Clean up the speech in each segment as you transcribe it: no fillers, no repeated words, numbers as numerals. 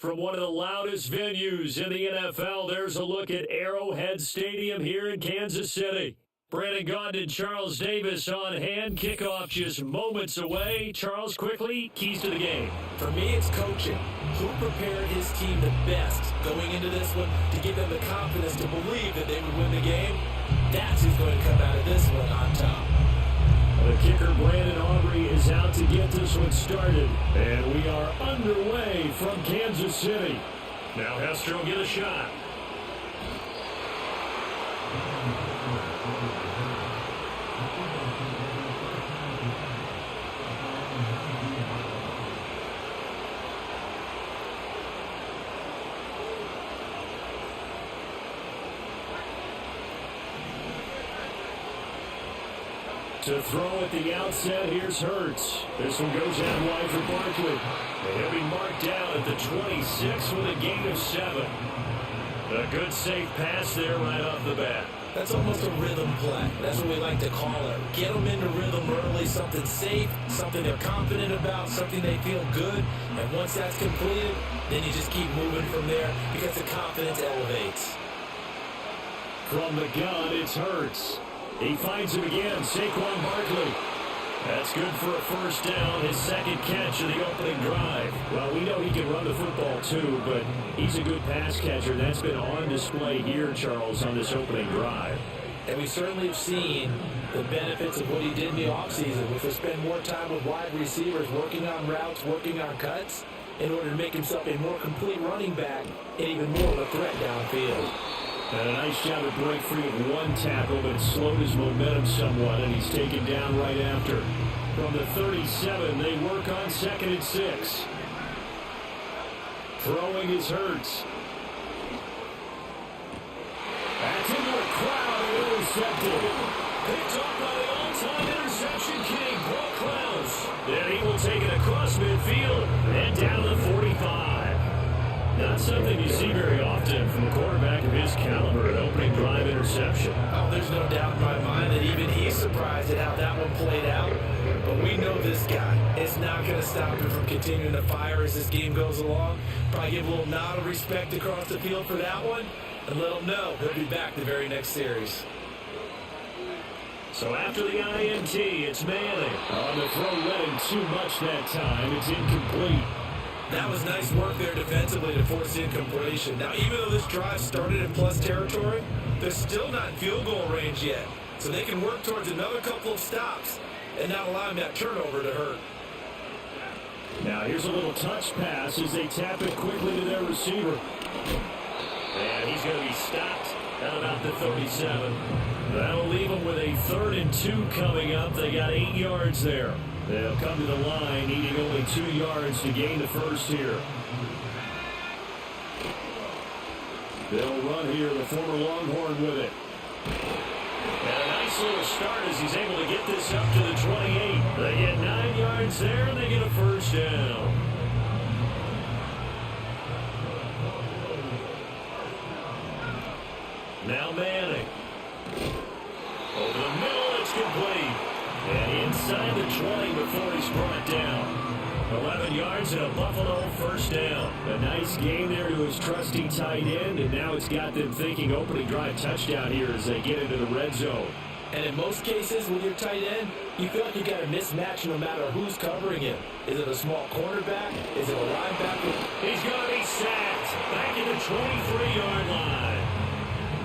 From one of the loudest venues in the NFL, there's a look at Arrowhead Stadium here in Kansas City. Brandon Gaudin and Charles Davis on hand. Kickoff just moments away. Charles, quickly, keys to the game. For me, it's coaching. Who prepared his team the best going into this one to give them the confidence to believe that they would win the game? That's who's going to come out of this one on top. The kicker, Brandon Aubrey, is out to get this one started. And we are underway from Kansas City. Now Hester will get a shot. To throw at the outset, here's Hurts. This one goes out wide for Barkley. And he'll be marked down at the 26 with a gain of 7. A good safe pass there right off the bat. That's almost a rhythm play. That's what we like to call it. Get them into rhythm early, something safe, something they're confident about, something they feel good. And once that's completed, then you just keep moving from there because the confidence elevates. From the gun, it's Hurts. He finds him again, Saquon Barkley. That's good for a first down, his second catch of the opening drive. Well, we know he can run the football too, but he's a good pass catcher. That's been on display here, Charles, on this opening drive. And we certainly have seen the benefits of what he did in the offseason, which was spend more time with wide receivers, working on routes, working on cuts, in order to make himself a more complete running back and even more of a threat downfield. And a nice job to break free of one tackle, but it slowed his momentum somewhat, and he's taken down right after. From the 37, they work on 2nd and 6. Throwing is Hurts. That's into the crowd and intercepted. Picked up by the all-time interception king, Brock Klaus. Then he will take it across midfield and down to the 45. Not something you see very often from a quarterback of his caliber, an opening drive interception. Oh, there's no doubt in my mind that even he's surprised at how that one played out. But we know this guy is not going to stop him from continuing to fire as this game goes along. Probably give a little nod of respect across the field for that one and let him know he'll be back the very next series. So after the INT, it's Manning. On the throw, letting too much that time. It's incomplete. That was nice work there defensively to force incompletion. Now, even though this drive started in plus territory, they're still not in field goal range yet. So they can work towards another couple of stops and not allowing that turnover to hurt. Now, here's a little touch pass as they tap it quickly to their receiver. And he's going to be stopped at about the 37. That'll leave them with a 3rd and 2 coming up. They got 8 yards there. They'll come to the line, needing only 2 yards to gain the first here. They'll run here, the former Longhorn with it. And a nice little start as he's able to get this up to the 28. They get 9 yards there, and they get a first down. Now Manning. Over the middle, it's complete. And inside the 20 before he's brought down. 11 yards and a Buffalo first down. A nice game there to his trusty tight end, and now it's got them thinking opening drive touchdown here as they get into the red zone. And in most cases with your tight end, you feel like you got a mismatch no matter who's covering him. Is it a small cornerback? Is it a linebacker? He's going to be sacked back at the 23-yard line.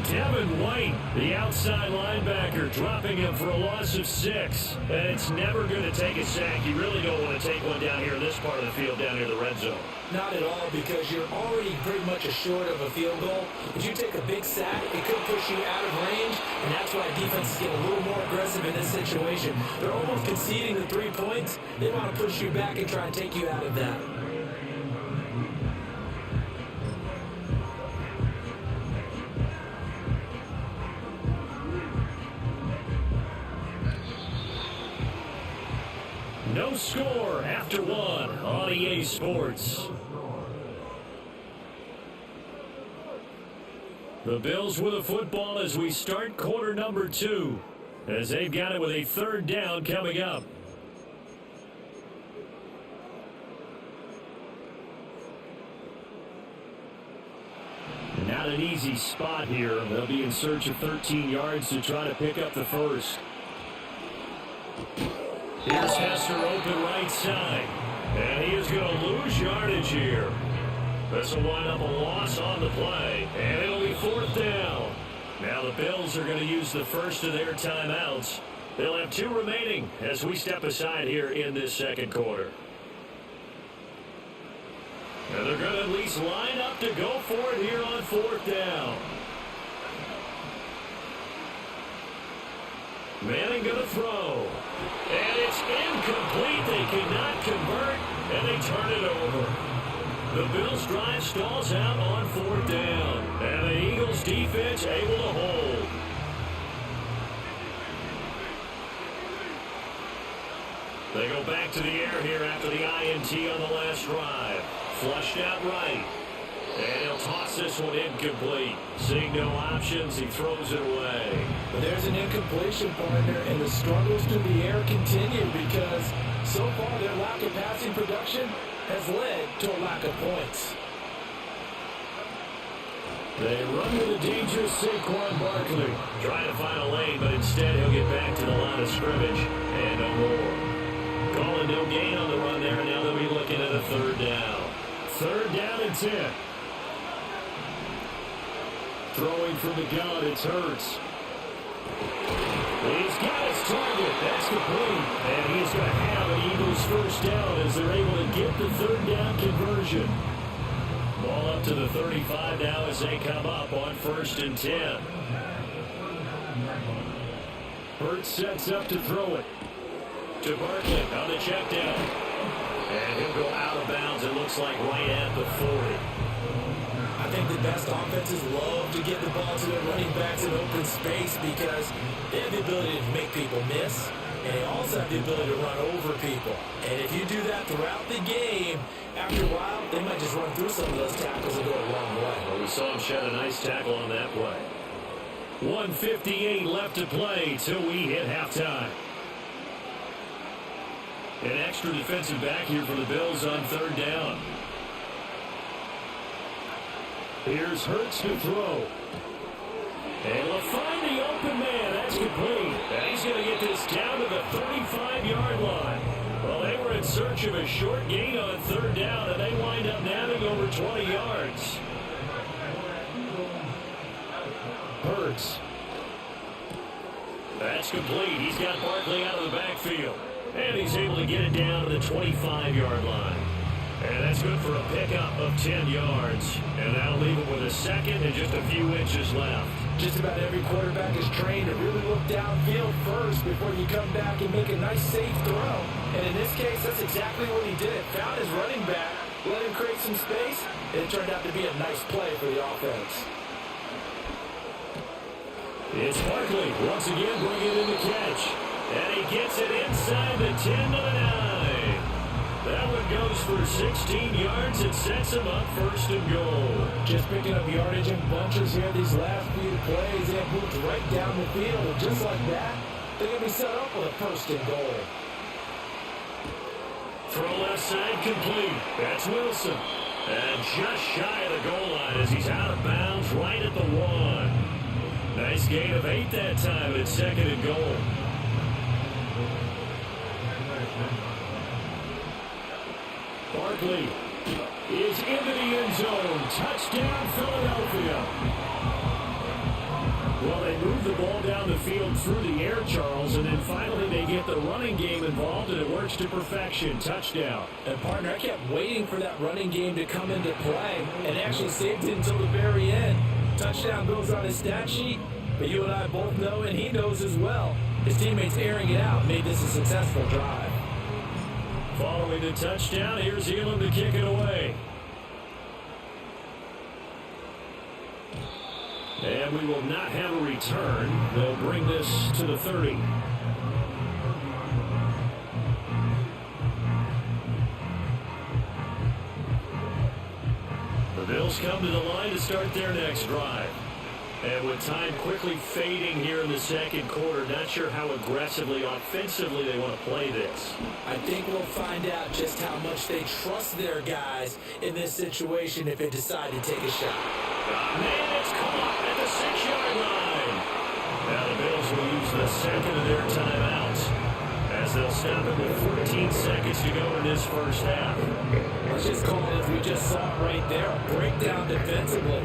Devin White, the outside linebacker, dropping him for a loss of 6. And it's never going to take a sack. You really don't want to take one down here in this part of the field, down near the red zone. Not at all, because you're already pretty much assured of a field goal. If you take a big sack, it could push you out of range, and that's why defenses get a little more aggressive in this situation. They're almost conceding the 3 points. They want to push you back and try and take you out of that. No score after 1 on EA Sports. The Bills with the football as we start quarter number 2, as they've got it with a 3rd down coming up. not an easy spot here. They'll be in search of 13 yards to try to pick up the first. Here's Hester open right side. And he is going to lose yardage here. This will wind up a loss on the play. And it'll be 4th down. Now the Bills are going to use the first of their timeouts. They'll have 2 remaining as we step aside here in this second quarter. And they're going to at least line up to go for it here on 4th down. Manning going to throw. And it's incomplete. They cannot convert, and they turn it over. The Bills' drive stalls out on 4th down. And the Eagles' defense able to hold. They go back to the air here after the INT on the last drive. Flushed out right. And he'll toss this one incomplete. Seeing no options, he throws it away. But there's an incompletion, partner, and the struggles through the air continue because so far their lack of passing production has led to a lack of points. They run with a dangerous Saquon Barkley. Trying to find a lane, but instead he'll get back to the line of scrimmage. And no more. Calling no gain on the run there, and now they'll be looking at a 3rd down. 3rd down and 10. Throwing from the gun, it's Hurts. He's got his target. That's complete. And he's going to have an Eagles first down as they're able to get the 3rd down conversion. Ball up to the 35 now as they come up on 1st and 10. Hurts sets up to throw it. To Barkley on the check down. And he'll go out of bounds, it looks like right at the 40. I think the best offenses love to get the ball to their running backs in open space because they have the ability to make people miss, and they also have the ability to run over people. And if you do that throughout the game, after a while, they might just run through some of those tackles and go a long way. Well, we saw him shed a nice tackle on that play. 1:58 left to play till we hit halftime. An extra defensive back here for the Bills on 3rd down. Here's Hurts to throw. And he'll find the open man. That's complete. And he's going to get this down to the 35-yard line. Well, they were in search of a short gain on 3rd down, and they wind up nabbing over 20 yards. Hurts. That's complete. He's got Barkley out of the backfield. And he's able to get it down to the 25-yard line. And that's good for a pickup of 10 yards. And that'll leave him with a second and just a few inches left. Just about every quarterback is trained to really look downfield first before you come back and make a nice safe throw. And in this case, that's exactly what he did. Found his running back, let him create some space, and it turned out to be a nice play for the offense. It's Barkley once again bringing in the catch. And he gets it inside the 10 to the 9. That one goes for 16 yards and sets him up 1st and goal. Just picking up yardage in bunches here these last few plays. They have moved right down the field. And just like that, they're going to be set up with a 1st and goal. Throw left side complete. That's Wilson. And just shy of the goal line as he's out of bounds right at the 1. Nice gain of 8 that time, and it's 2nd and goal. Barkley is into the end zone. Touchdown, Philadelphia. Well, they move the ball down the field through the air, Charles, and then finally they get the running game involved, and it works to perfection. Touchdown. And, partner, I kept waiting for that running game to come into play and actually saved it until the very end. Touchdown goes on his stat sheet, but you and I both know, and he knows as well, his teammates airing it out made this a successful drive. Following the touchdown, here's Elam to kick it away. And we will not have a return. They'll bring this to the 30. The Bills come to the line to start their next drive. And with time quickly fading here in the second quarter, not sure how aggressively, offensively they want to play this. I think we'll find out just how much they trust their guys in this situation if they decide to take a shot. Man, it's caught at the 6-yard line. Now the Bills will use the second of their timeouts as they'll stop it with 14 seconds to go in this first half. Let's just call it, as we just saw right there, a breakdown defensively.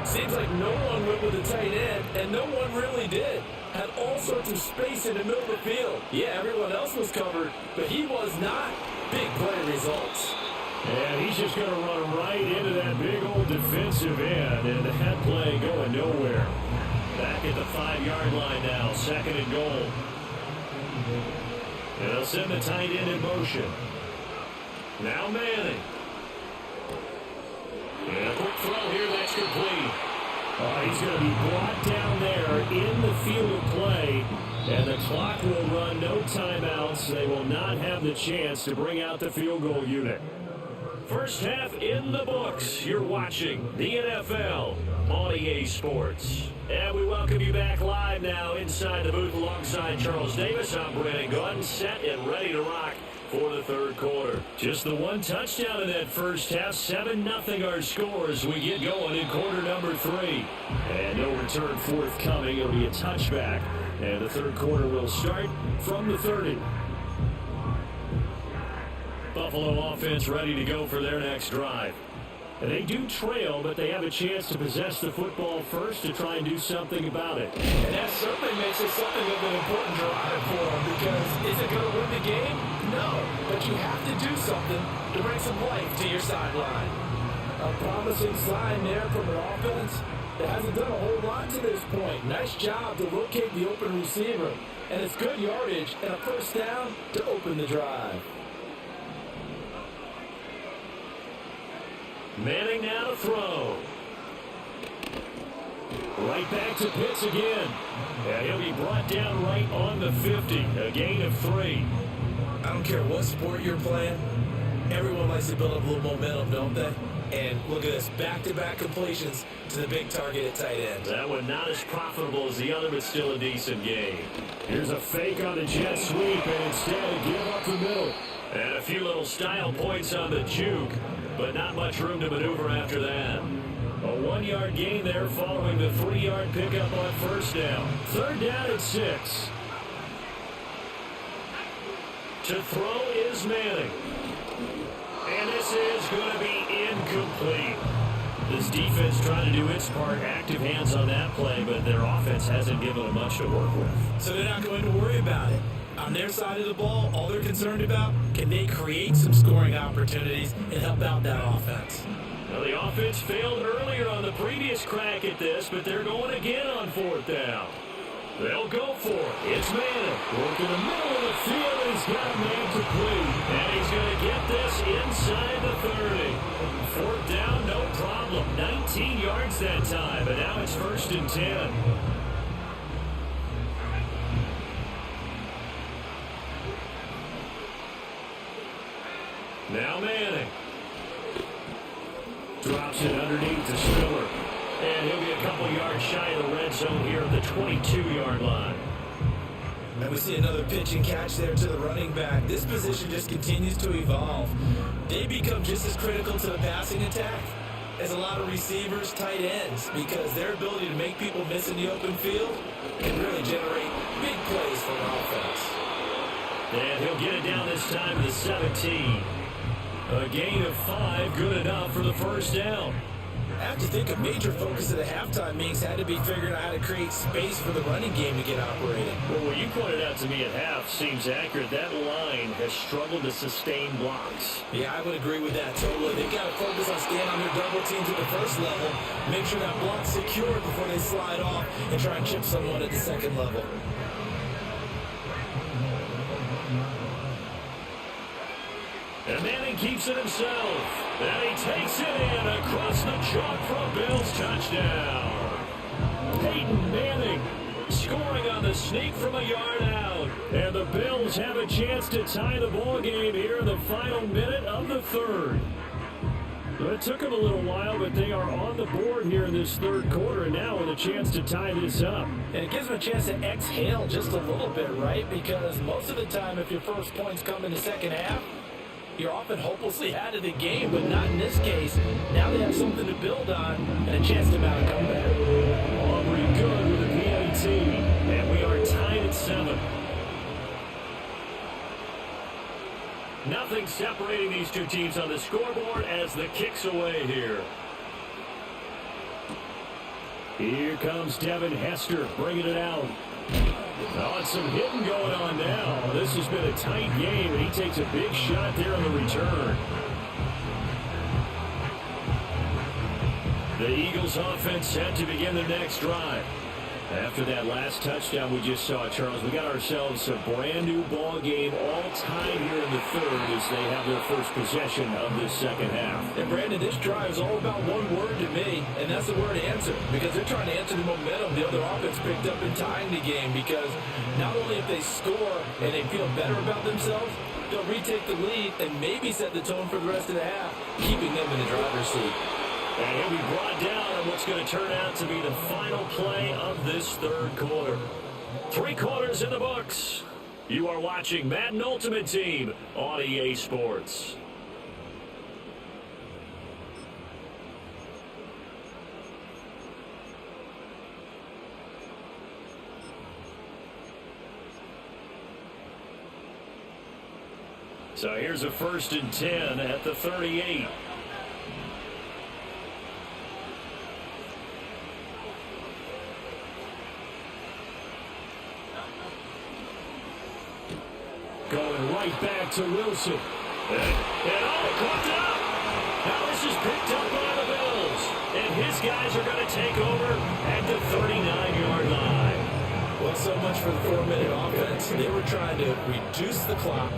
Seems like no one went with the tight end, and no one really did. Had all sorts of space in the middle of the field. Yeah, everyone else was covered, but he was not. Big play results. And he's just going to run right into that big old defensive end, and that play going nowhere. Back at the 5-yard line now, second and goal. And they'll send the tight end in motion. Now Manning. And a quick throw here, that's complete. He's going to be brought down there in the field of play. And the clock will run, no timeouts. They will not have the chance to bring out the field goal unit. First half in the books. You're watching the NFL on EA Sports. And we welcome you back live now inside the booth alongside Charles Davis. I'm Brandon Gordon, set and ready to rock for the third quarter. Just the one touchdown in that first half. 7-0 our score as we get going in quarter number 3. And no return forthcoming. It'll be a touchback. And the third quarter will start from the 30. Buffalo offense ready to go for their next drive. And they do trail, but they have a chance to possess the football first to try and do something about it. And that certainly makes it something of an important drive for them, because is it going to win the game? No, but you have to do something to bring some life to your sideline. A promising sign there from an offense that hasn't done a whole lot to this point. Nice job to locate the open receiver. And it's good yardage and a first down to open the drive. Manning now to throw. Right back to Pitts again. And he'll be brought down right on the 50. A gain of 3. I don't care what sport you're playing. Everyone likes to build up a little momentum, don't they? And look at this, back-to-back completions to the big target at tight end. That one not as profitable as the other, but still a decent game. Here's a fake on the jet sweep, and instead give up the middle. And a few little style points on the juke, but not much room to maneuver after that. A 1-yard gain there following the 3-yard pickup on first down. Third down at 6. To throw is Manning. And this is going to be incomplete. This defense trying to do its part, active hands on that play, but their offense hasn't given them much to work with. So they're not going to worry about it. On their side of the ball, all they're concerned about, can they create some scoring opportunities and help out that offense? Well, the offense failed earlier on the previous crack at this, but they're going again on fourth down. They'll go for it. It's Manning. Work in the middle of the field. He's got a man complete. And he's going to get this inside the 30. Fourth down, no problem. 19 yards that time, but now it's 1st and 10. Now Manning. Drops it underneath to Spiller. And he'll be a couple yards shy of the red zone here at the 22-yard line. And we see another pitch and catch there to the running back. This position just continues to evolve. They become just as critical to the passing attack as a lot of receivers, tight ends, because their ability to make people miss in the open field can really generate big plays for an offense. And he'll get it down this time to the 17. A gain of 5, good enough for the first down. I have to think a major focus of the halftime meetings had to be figuring out how to create space for the running game to get operating. Well, what you pointed out to me at half seems accurate. That line has struggled to sustain blocks. Yeah, I would agree with that totally. They've got to focus on staying on their double teams at the first level, make sure that block's secured before they slide off and try and chip someone at the second level. And Manning keeps it himself. And he takes it in across the chalk for a Bills touchdown. Peyton Manning scoring on the sneak from a yard out. And the Bills have a chance to tie the ball game here in the final minute of the third. Well, it took them a little while, but they are on the board here in this third quarter, and now with a chance to tie this up. And it gives them a chance to exhale just a little bit, right? Because most of the time, if your first points come in the second half, you're often hopelessly out of the game, but not in this case. Now they have something to build on and a chance to mount a comeback. Aubrey good with the PAT, and we are tied at 7. Nothing separating these two teams on the scoreboard as the kick's away here. Here comes Devin Hester bringing it out. Oh, it's some hitting going on now. This has been a tight game, and he takes a big shot there on the return. The Eagles offense set to begin their next drive. After that last touchdown we just saw, Charles, we got ourselves a brand new ball game, all tied here in the third as they have their first possession of this second half. And Brandon, this drive is all about one word to me, and that's the word answer, because they're trying to answer the momentum the other offense picked up in tying the game, because not only if they score and they feel better about themselves, they'll retake the lead and maybe set the tone for the rest of the half, keeping them in the driver's seat. And he'll be brought down on what's going to turn out to be the final play of this third quarter. 3 quarters in the books. You are watching Madden Ultimate Team on EA Sports. So here's a 1st and 10 at the 38. Going right back to Wilson. And caught up. Now this is picked up by the Bills. And his guys are going to take over at the 39-yard line. Well, so much for the 4-minute offense. They were trying to reduce the clock,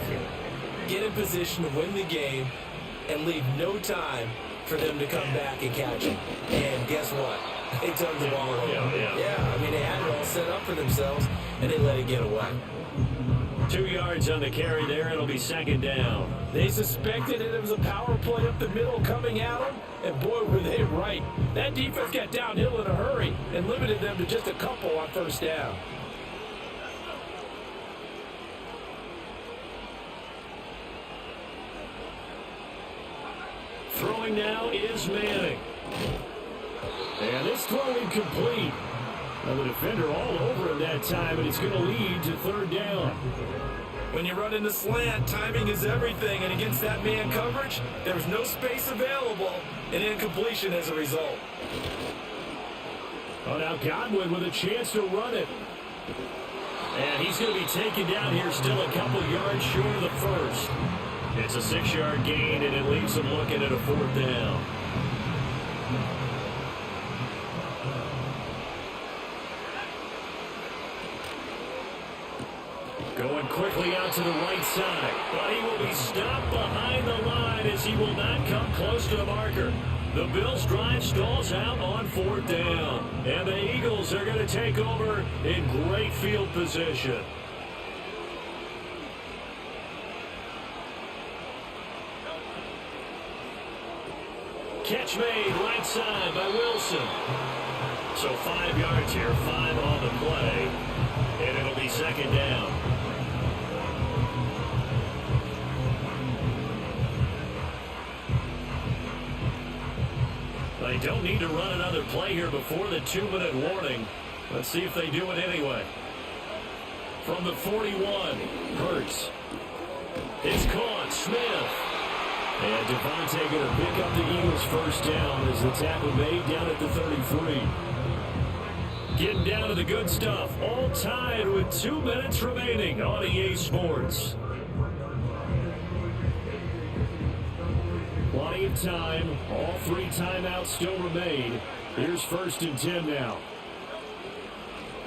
get in position to win the game, and leave no time for them to come back and catch it. And guess what? They turned the ball over. Yeah, I mean, they had it all set up for themselves, and they let it get away. 2 yards on the carry there. It'll be 2nd down. They suspected it was a power play up the middle coming at them, and boy, were they right. That defense got downhill in a hurry and limited them to just a couple on 1st down. Throwing now is Manning. And this throw incomplete. Well, the defender all over him that time, and it's going to lead to 3rd down. When you run in the slant, timing is everything, and against that man coverage, there's no space available, and incompletion as a result. Oh, now Godwin with a chance to run it. And he's going to be taken down here, still a couple yards short of the first. It's a 6-yard gain, and it leaves him looking at a 4th down. Going quickly out to the right side, but he will be stopped behind the line as he will not come close to the marker. The Bills' drive stalls out on 4th down, and the Eagles are going to take over in great field position. Catch made right side by Wilson. So 5 yards here, 5 on the play, and it'll be 2nd down. They don't need to run another play here before the 2-minute warning. Let's see if they do it anyway. From the 41, Hurts. It's caught, Smith. And Devontae going to pick up the Eagles' 1st down as the tackle made down at the 33. Getting down to the good stuff, all tied with 2 minutes remaining on EA Sports. Plenty of time. All 3 timeouts still remain. Here's 1st and 10 now.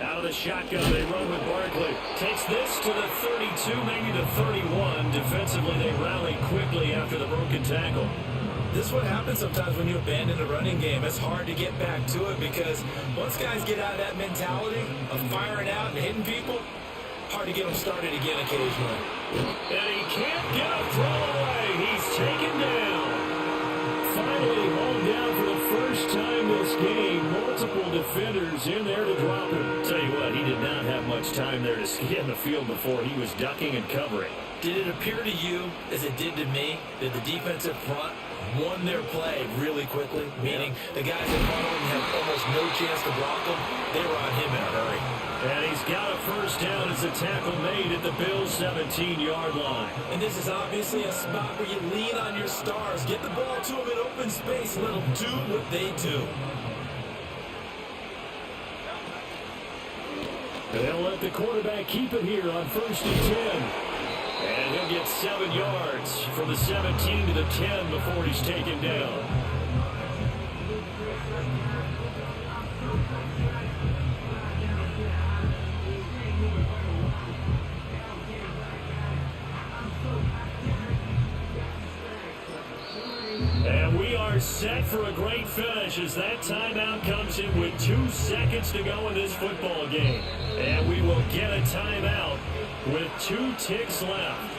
Out of the shotgun, they run with Barkley. Takes this to the 32, maybe the 31. Defensively, they rally quickly after the broken tackle. This is what happens sometimes when you abandon a running game. It's hard to get back to it because once guys get out of that mentality of firing out and hitting people, hard to get them started again occasionally. And he can't get a throw away. He's taken down. Finally hauled down for the first time this game. Multiple defenders in there to drop him. Tell you what, he did not have much time there to scan the field before he was ducking and covering. Did it appear to you, as it did to me, that the defensive front won their play really quickly? Meaning the guys in front of him had almost no chance to block him. They were on him in a hurry. And he's got a first down as the tackle made at the Bills' 17-yard line. And this is obviously a spot where you lean on your stars. Get the ball to them in open space. Let them do what they do. They'll let the quarterback keep it here on 1st and 10. And he'll get 7 yards from the 17 to the 10 before he's taken down. And we are set for a great finish as that timeout comes in with 2 seconds to go in this football game. And we will get a timeout with 2 ticks left.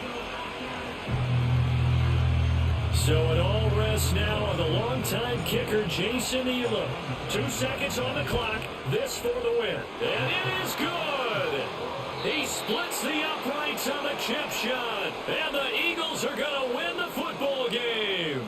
So it all rests now on the longtime kicker, Jason Elam. 2 seconds on the clock. This for the win. And it is good. He splits the uprights on the chip shot. And the Eagles are going to win the football game.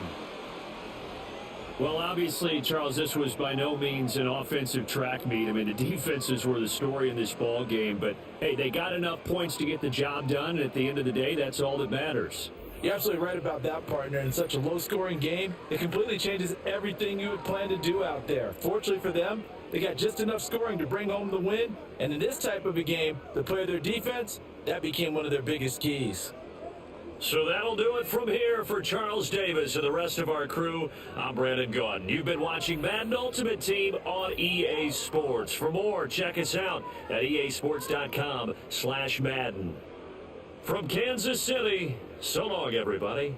Well, obviously, Charles, this was by no means an offensive track meet. I mean, the defenses were the story in this ball game. But, hey, they got enough points to get the job done. And at the end of the day, that's all that matters. You're absolutely right about that, partner. In such a low-scoring game, it completely changes everything you would plan to do out there. Fortunately for them, they got just enough scoring to bring home the win. And in this type of a game, the play of their defense, that became one of their biggest keys. So that'll do it from here for Charles Davis and the rest of our crew. I'm Brandon Gaudin. You've been watching Madden Ultimate Team on EA Sports. For more, check us out at easports.com/Madden. From Kansas City, so long, everybody.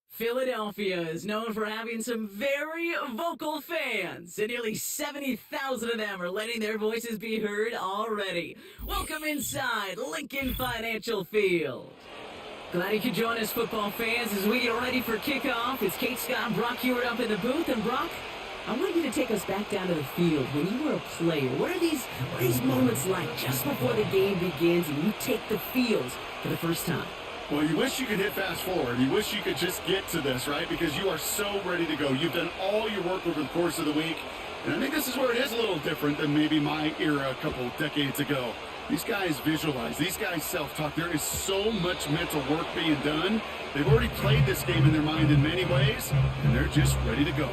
Philadelphia is known for having some very vocal fans, and nearly 70,000 of them are letting their voices be heard already. Welcome inside Lincoln Financial Field. Glad you could join us, football fans, as we get ready for kickoff. It's Kate Scott and Brock Hewitt up in the booth, and Brock, I want you to take us back down to the field. When you were a player, what are these moments like just before the game begins and you take the field for the first time? Well, you wish you could hit fast forward. You wish you could just get to this, right? Because you are so ready to go. You've done all your work over the course of the week. And I think this is where it is a little different than maybe my era a couple decades ago. These guys visualize. These guys self-talk. There is so much mental work being done. They've already played this game in their mind in many ways, and they're just ready to go.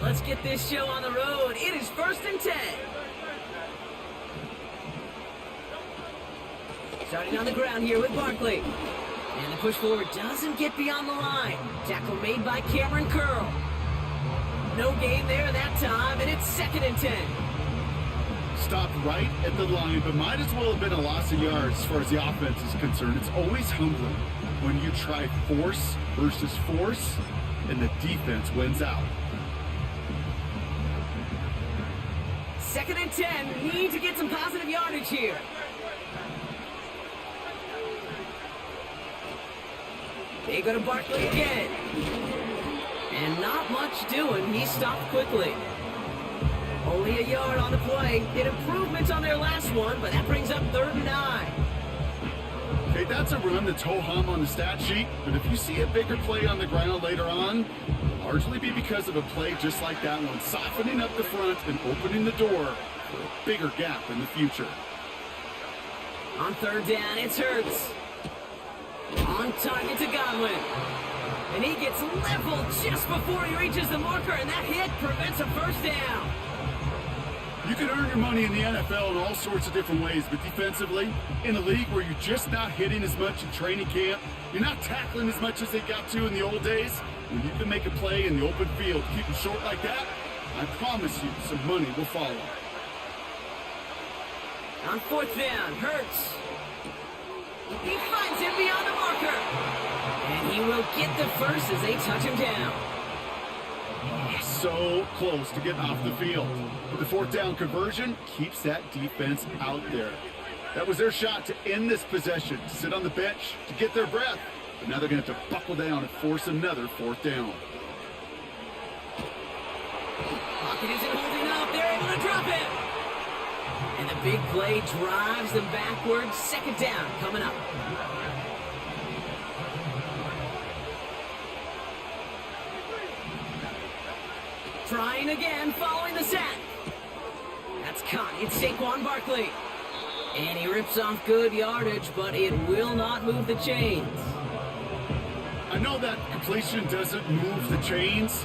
Let's get this show on the road. It is 1st and 10. Starting on the ground here with Barkley. And the push forward doesn't get beyond the line. Tackle made by Cameron Curl. No gain there that time, and it's 2nd and 10. stopped right at the line, but might as well have been a loss of yards as far as the offense is concerned. It's always humbling when you try force versus force, and the defense wins out. 2nd and 10. Need to get some positive yardage here. They go to Barkley again. And not much doing. He stopped quickly. Only a yard on the play. Did improvements on their last one, but that brings up 3rd and 9. Okay, that's a run that's ho-hum on the stat sheet, but if you see a bigger play on the ground later on, it'll largely be because of a play just like that one, softening up the front and opening the door for a bigger gap in the future. On 3rd down, it's Hurts. On target to Godwin. And he gets leveled just before he reaches the marker, and that hit prevents a 1st down. You can earn your money in the NFL in all sorts of different ways, but defensively, in a league where you're just not hitting as much in training camp, you're not tackling as much as they got to in the old days, when you can make a play in the open field, keep them short like that, I promise you some money will follow. On 4th down, Hurts. He finds him beyond the marker. And he will get the first as they touch him down. So close to getting off the field. But the 4th down conversion keeps that defense out there. That was their shot to end this possession, to sit on the bench, to get their breath. But now they're going to have to buckle down and force another 4th down. Pocket isn't holding up. They're able to drop it. And the big play drives them backwards. 2nd down coming up. Trying again, following the sack. That's caught. It's Saquon Barkley. And he rips off good yardage, but it will not move the chains. I know that completion doesn't move the chains.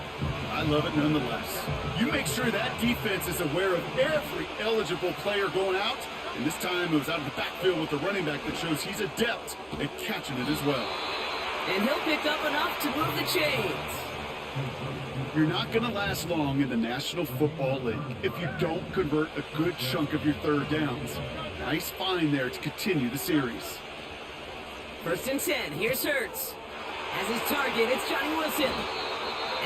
I love it nonetheless. You make sure that defense is aware of every eligible player going out. And this time it was out of the backfield with the running back that shows he's adept at catching it as well. And he'll pick up enough to move the chains. You're not going to last long in the National Football League if you don't convert a good chunk of your 3rd downs. Nice find there to continue the series. 1st and 10. Here's Hurts. As his target, it's Johnny Wilson.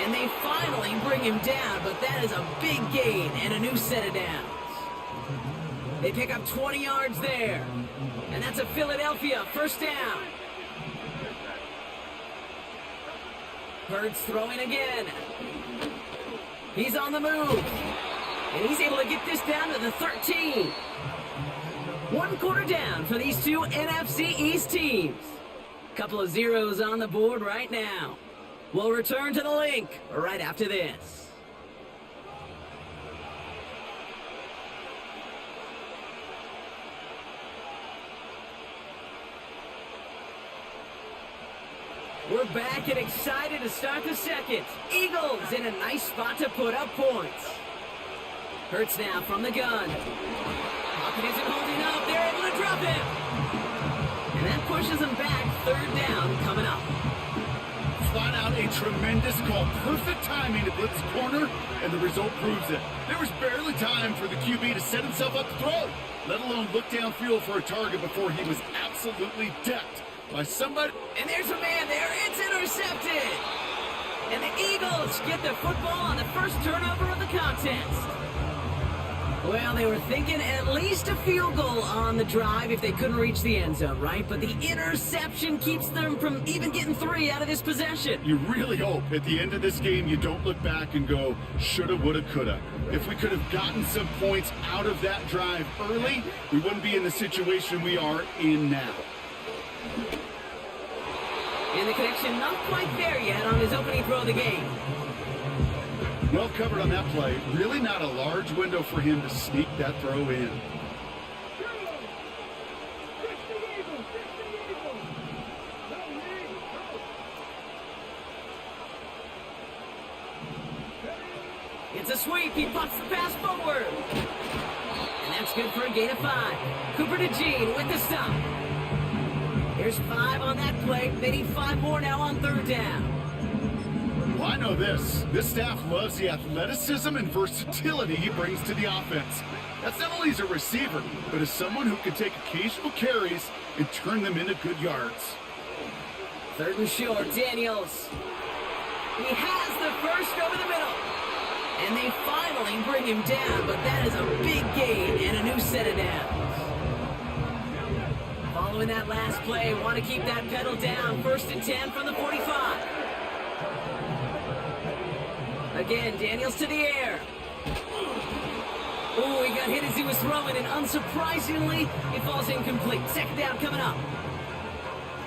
And they finally bring him down, but that is a big gain and a new set of downs. They pick up 20 yards there. And that's a Philadelphia 1st down. Hurts throwing again. He's on the move. And he's able to get this down to the 13. 1 quarter down for these two NFC East teams. Couple of zeros on the board right now. We'll return to the link right after this. We're back and excited to start the 2nd. Eagles in a nice spot to put up points. Hurts now from the gun. Pocket isn't holding up. They're able to drop him. And that pushes them back. 3rd down coming up. Flat out a tremendous call. Perfect timing to blitz corner, and the result proves it. There was barely time for the QB to set himself up to throw, let alone look downfield for a target before he was absolutely decked by somebody. And there's a man there. It's intercepted. And the Eagles get the football on the first turnover of the contest. Well, they were thinking at least a field goal on the drive if they couldn't reach the end zone, right? But the interception keeps them from even getting 3 out of this possession. You really hope at the end of this game you don't look back and go, shoulda, woulda, coulda. If we could have gotten some points out of that drive early, we wouldn't be in the situation we are in now. And the connection not quite there yet on his opening throw of the game. Well covered on that play. Really not a large window for him to sneak that throw in. It's a sweep. He pops the pass forward. And that's good for a gain of 5. Cooper to Gene with the stop. There's 5 on that play. They need 5 more now on 3rd down. Well, I know this. This staff loves the athleticism and versatility he brings to the offense. That's not only as a receiver, but as someone who can take occasional carries and turn them into good yards. 3rd and short, Daniels. He has the first over the middle. And they finally bring him down, but that is a big gain and a new set of downs. Following that last play, want to keep that pedal down. 1st and 10 from the 45. Again, Daniels to the air. Oh, he got hit as he was throwing, and unsurprisingly, it falls incomplete. 2nd down coming up.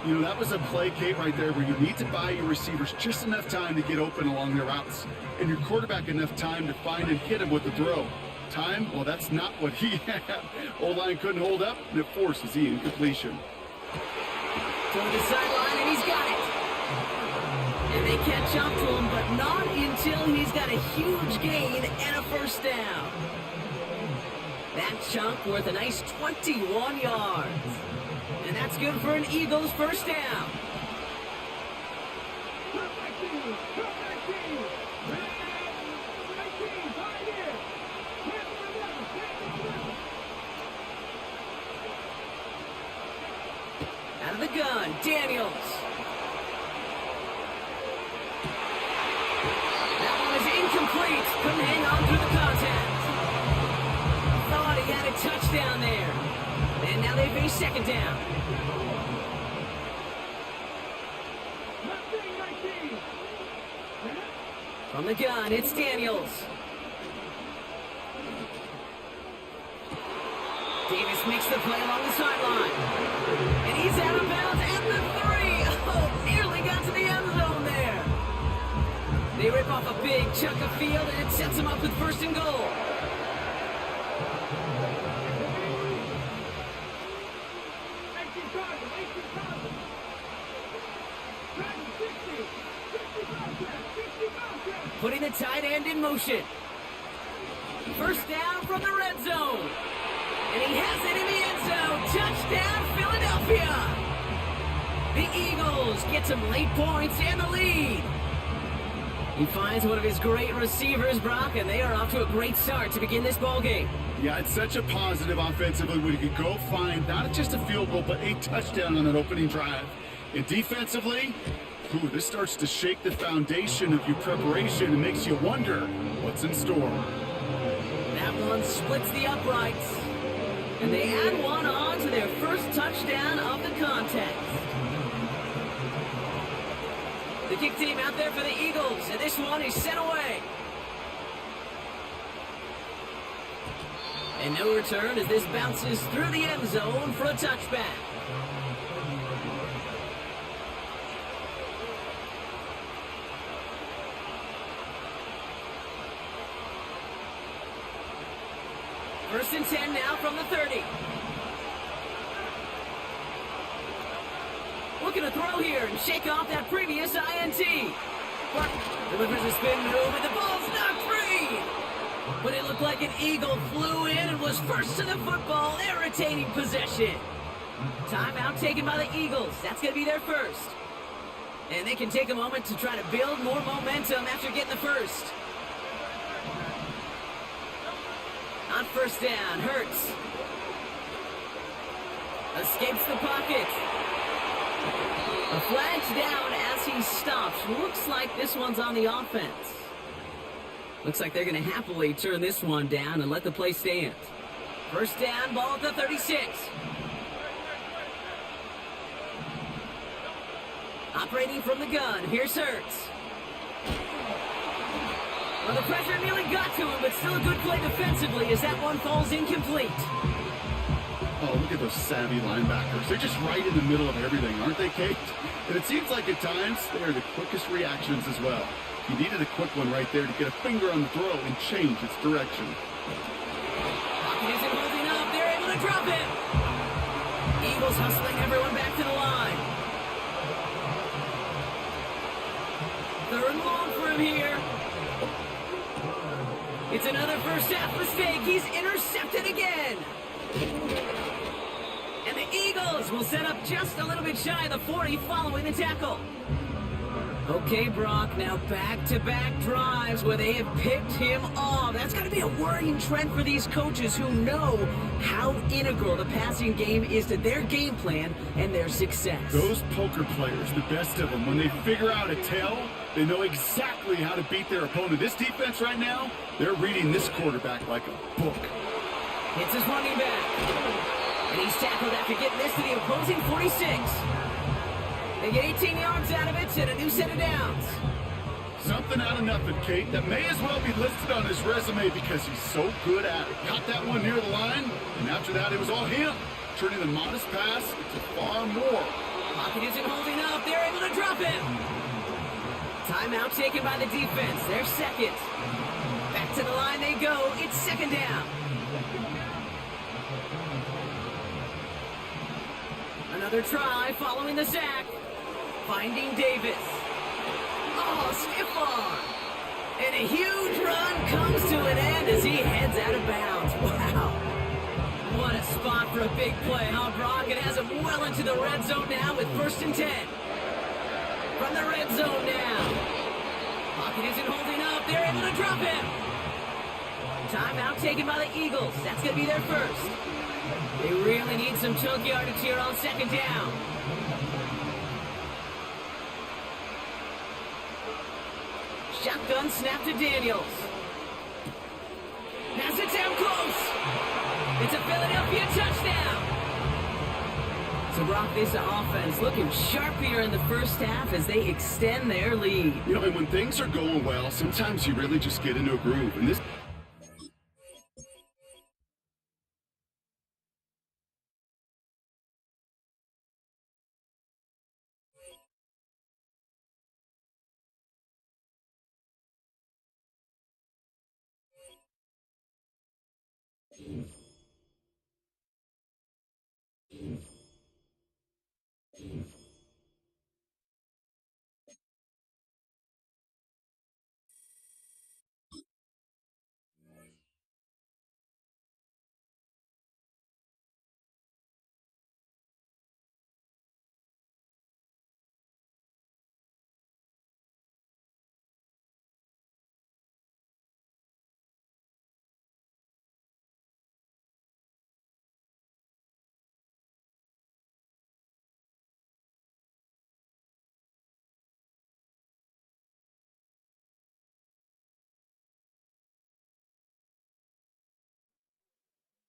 You know, that was a play, Kate, right there, where you need to buy your receivers just enough time to get open along their routes, and your quarterback enough time to find and hit him with the throw. Time? Well, that's not what he had. O-line couldn't hold up, and it forces the incompletion. Toward the sideline, and he's got it. And they catch up to him, but not until he's got a huge gain and a 1st down. That chunk worth a nice 21 yards. And that's good for an Eagles 1st down. Out of the gun, Daniels. That one is incomplete. Couldn't hang on through the contact. Thought he had a touchdown there. And now they face 2nd down. From the gun, it's Daniels. Davis makes the play along the sideline. And he's out of bounds at the 3. Oh, nearly got to the end zone there. They rip off a big chunk of field, and it sets them up with 1st and goal. Putting the tight end in motion. 1st down from the red zone. And he has it in the end zone. Touchdown, Philadelphia. The Eagles get some late points and the lead. He finds one of his great receivers, Brock, and they are off to a great start to begin this ball game. Yeah, it's such a positive offensively when you can go find not just a field goal, but a touchdown on that opening drive. And defensively, this starts to shake the foundation of your preparation and makes you wonder what's in store. That one splits the uprights. And they add one on to their 1st touchdown of the contest. The kick team out there for the Eagles, and this one is sent away. And no return as this bounces through the end zone for a touchback. First and 10 now from the 30. Looking to throw here and shake off that previous INT. But delivers a spin move, and the ball's knocked free. But it looked like an Eagle flew in and was first to the football, irritating possession. Timeout taken by the Eagles. That's going to be their 1st. And they can take a moment to try to build more momentum after getting the 1st. On 1st down, Hurts. Escapes the pocket. A flag's down as he stops. Looks like this one's on the offense. Looks like they're going to happily turn this one down and let the play stand. 1st down, ball at the 36. Operating from the gun, here's Hurts. Well, the pressure nearly got to him, but still a good play defensively as that one falls incomplete. Oh, look at those savvy linebackers. They're just right in the middle of everything, aren't they, Kate? And it seems like at times they are the quickest reactions as well. You needed a quick one right there to get a finger on the throw and change its direction. Pocket isn't holding up. They're able to drop it. Eagles hustling everyone back to the line. 3rd and long for him here. It's another first half mistake. He's intercepted again. And the Eagles will set up just a little bit shy of the 40 following the tackle. Okay, Brock, now back-to-back drives where they have picked him off. That's got to be a worrying trend for these coaches who know how integral the passing game is to their game plan and their success. Those poker players, the best of them, when they figure out a tell, they know exactly how to beat their opponent. This defense right now, they're reading this quarterback like a book. It's his running back. And he's tackled after getting this to the opposing 46. They get 18 yards out of it and a new set of downs. Something out of nothing, Kate, that may as well be listed on his resume because he's so good at it. Got that one near the line, and after that it was all him, turning the modest pass into far more. Pocket isn't holding up. They're able to drop him. Timeout taken by the defense. They're second. Back to the line they go. It's second down. Another try following the sack. Finding Davis. Oh, stiff arm. And a huge run comes to an end as he heads out of bounds. Wow. What a spot for a big play, huh, Brock? It has him well into the red zone now with 1st and 10. From the red zone now. Pocket isn't holding up. They're able to drop him. Timeout taken by the Eagles. That's going to be their first. They really need some chunk yardage here on second down. Shotgun snap to Daniels. Pass it down close. It's a Philadelphia touchdown. So Brock, this offense looking sharp here in the first half as they extend their lead. You know, and when things are going well, sometimes you really just get into a groove. And this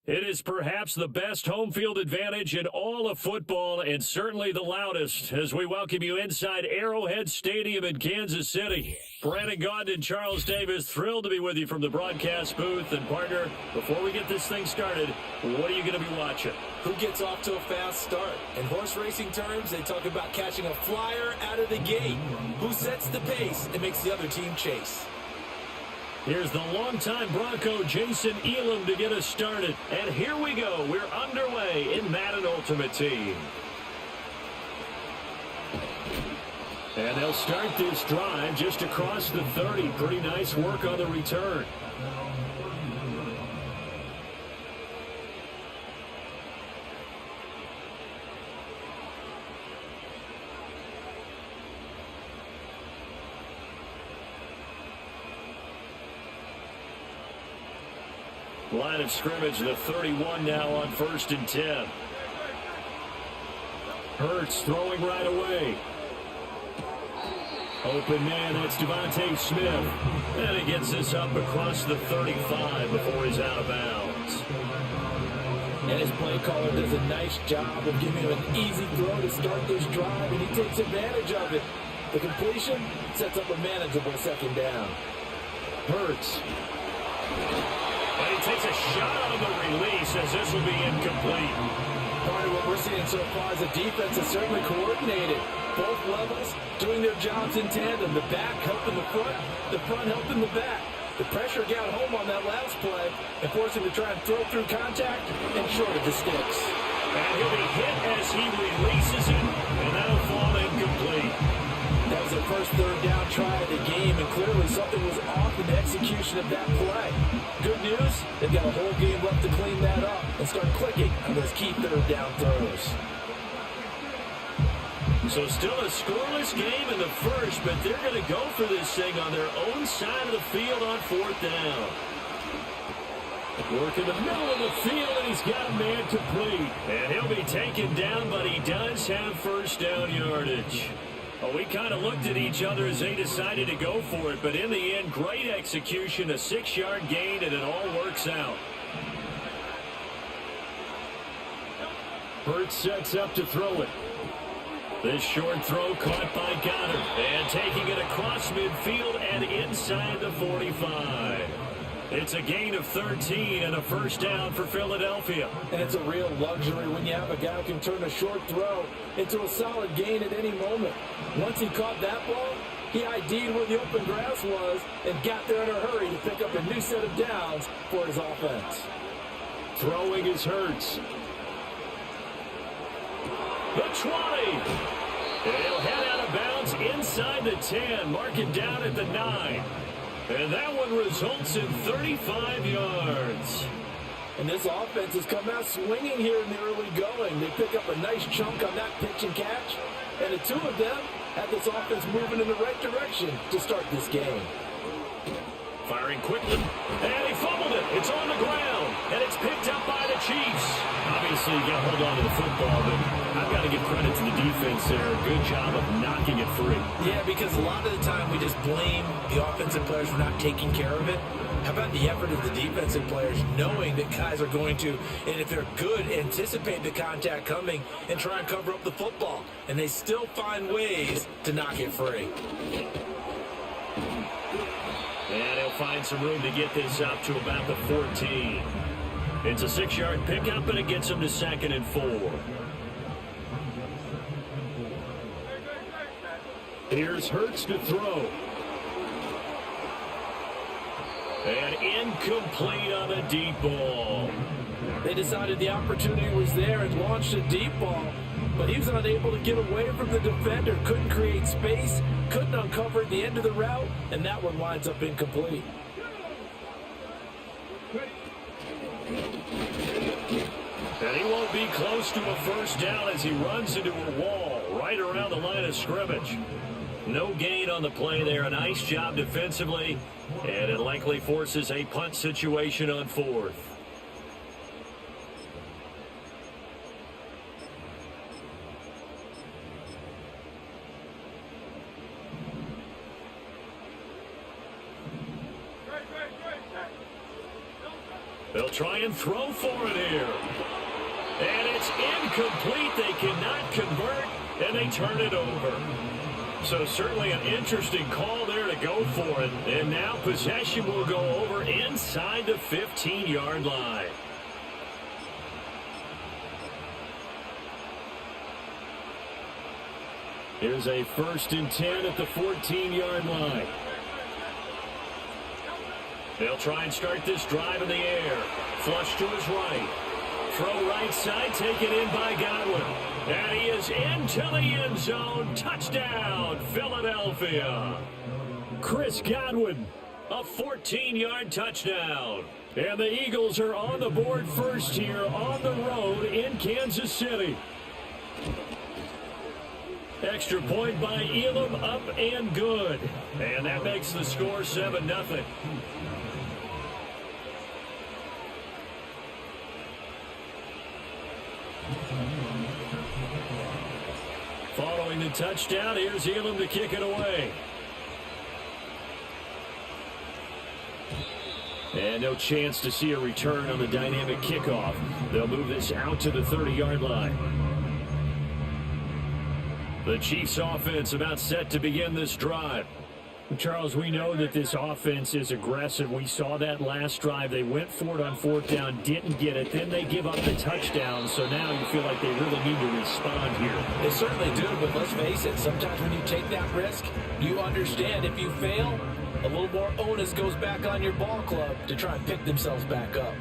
It is perhaps the best home field advantage in all of football and certainly the loudest as we welcome you inside Arrowhead Stadium in Kansas City. Brandon Gaudin and Charles Davis, thrilled to be with you from the broadcast booth. And partner, before we get this thing started, what are you going to be watching? Who gets off to a fast start? In horse racing terms, they talk about catching a flyer out of the gate. Who sets the pace and makes the other team chase? Here's the longtime Bronco Jason Elam to get us started. And here we go. We're underway in Madden Ultimate Team. And they'll start this drive just across the 30. Pretty nice work on the return. Line of scrimmage, the 31 now on 1st and 10. Hurts throwing right away. Open man, that's Devontae Smith. And he gets this up across the 35 before he's out of bounds. And his play caller does a nice job of giving him an easy throw to start this drive, and he takes advantage of it. The completion sets up a manageable second down. Hurts. And he takes a shot on the release as this will be incomplete. Part of what we're seeing so far is the defense is certainly coordinated. Both levels doing their jobs in tandem. The back helping the front helping the back. The pressure got home on that last play and forced him to try and throw through contact and short of the sticks. And he'll be hit as he releases it, and that'll fall incomplete. That was the first third down try of the game, and clearly something was off in the execution of that play. Good news, they've got a whole game left to clean that up and start clicking on those key third down throws. So still a scoreless game in the first, but they're going to go for this thing on their own side of the field on 4th down. Work in the middle of the field, and he's got a man complete. And he'll be taken down, but he does have first down yardage. Well, we kind of looked at each other as they decided to go for it, but in the end, great execution, a 6-yard gain, and it all works out. Hurts sets up to throw it. This short throw caught by Goddard, and taking it across midfield and inside the 45. It's a gain of 13 and a first down for Philadelphia. And it's a real luxury when you have a guy who can turn a short throw into a solid gain at any moment. Once he caught that ball, he ID'd where the open grass was and got there in a hurry to pick up a new set of downs for his offense. Throwing is Hurts. The 20. He'll head out of bounds inside the 10. Mark it down at the 9. And that one results in 35 yards. And this offense has come out swinging here in the early going. They pick up a nice chunk on that pitch and catch. And the two of them have this offense moving in the right direction to start this game. Firing quickly, and he fumbled it. It's on the ground, and it's picked up by the Chiefs. Obviously, you got to hold on to the football, but I've got to give credit to the defense there. Good job of knocking it free. Yeah, because a lot of the time we just blame the offensive players for not taking care of it. How about the effort of the defensive players knowing that guys are going to, and if they're good, anticipate the contact coming and try and cover up the football. And they still find ways to knock it free. And he'll find some room to get this up to about the 14. It's a 6-yard pickup, and it gets him to 2nd and 4. Here's Hurts to throw. And incomplete on a deep ball. They decided the opportunity was there and launched a deep ball, but he was unable to get away from the defender, couldn't create space, couldn't uncover at the end of the route, and that one winds up incomplete. And he won't be close to a first down as he runs into a wall right around the line of scrimmage. No gain on the play there. A nice job defensively, and it likely forces a punt situation on 4th. They'll try and throw for it here. And it's incomplete. They cannot convert, and they turn it over. So certainly an interesting call there to go for it. And now possession will go over inside the 15-yard line. Here's a 1st and 10 at the 14-yard line. They'll try and start this drive in the air. Flush to his right. Throw right side, taken in by Godwin. And he is into the end zone. Touchdown, Philadelphia. Chris Godwin, a 14-yard touchdown. And the Eagles are on the board first here on the road in Kansas City. Extra point by Elam, up and good. And that makes the score 7-0. Following the touchdown, here's Elam to kick it away. And no chance to see a return on the dynamic kickoff. They'll move this out to the 30-yard line. The Chiefs offense about set to begin this drive. Charles, we know that this offense is aggressive. We saw that last drive. They went for it on 4th down, didn't get it. Then they give up the touchdown. So now you feel like they really need to respond here. They certainly do, but let's face it. Sometimes when you take that risk, you understand if you fail, a little more onus goes back on your ball club to try and pick themselves back up.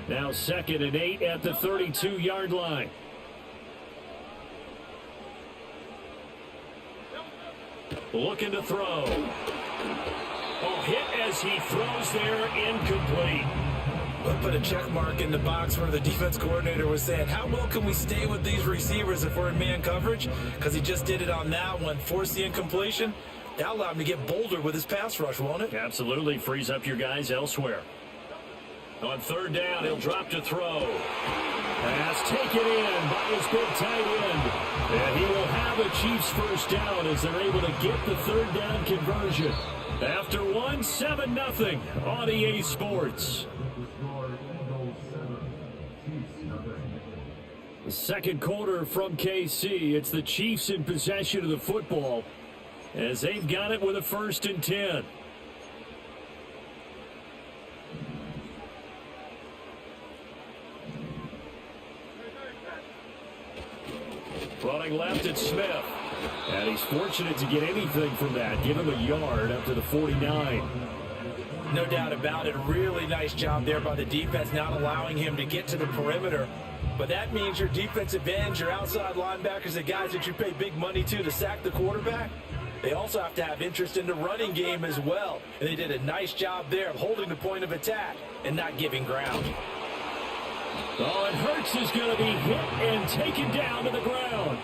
Now 2nd and 8 at the 32-yard line. Looking to throw. Oh, hit as he throws there, incomplete. Put a check mark in the box where the defense coordinator was saying, how well can we stay with these receivers if we're in man coverage? Because he just did it on that one, forced the incompletion. That'll allow him to get bolder with his pass rush, won't it? Absolutely. Frees up your guys elsewhere. On third down, he'll drop to throw. Pass taken in by his big tight end. And he will have a Chiefs first down as they're able to get the third down conversion. After 7-0 on EA Sports. The second quarter from KC. It's the Chiefs in possession of the football as they've got it with a 1st and 10. Running left, it's Smith. And he's fortunate to get anything from that. Give him a yard up to the 49. No doubt about it. Really nice job there by the defense, not allowing him to get to the perimeter. But that means your defensive ends, your outside linebackers, the guys that you pay big money to sack the quarterback, they also have to have interest in the running game as well. And they did a nice job there of holding the point of attack and not giving ground. Oh, and Hurts is going to be hit and taken down to the ground.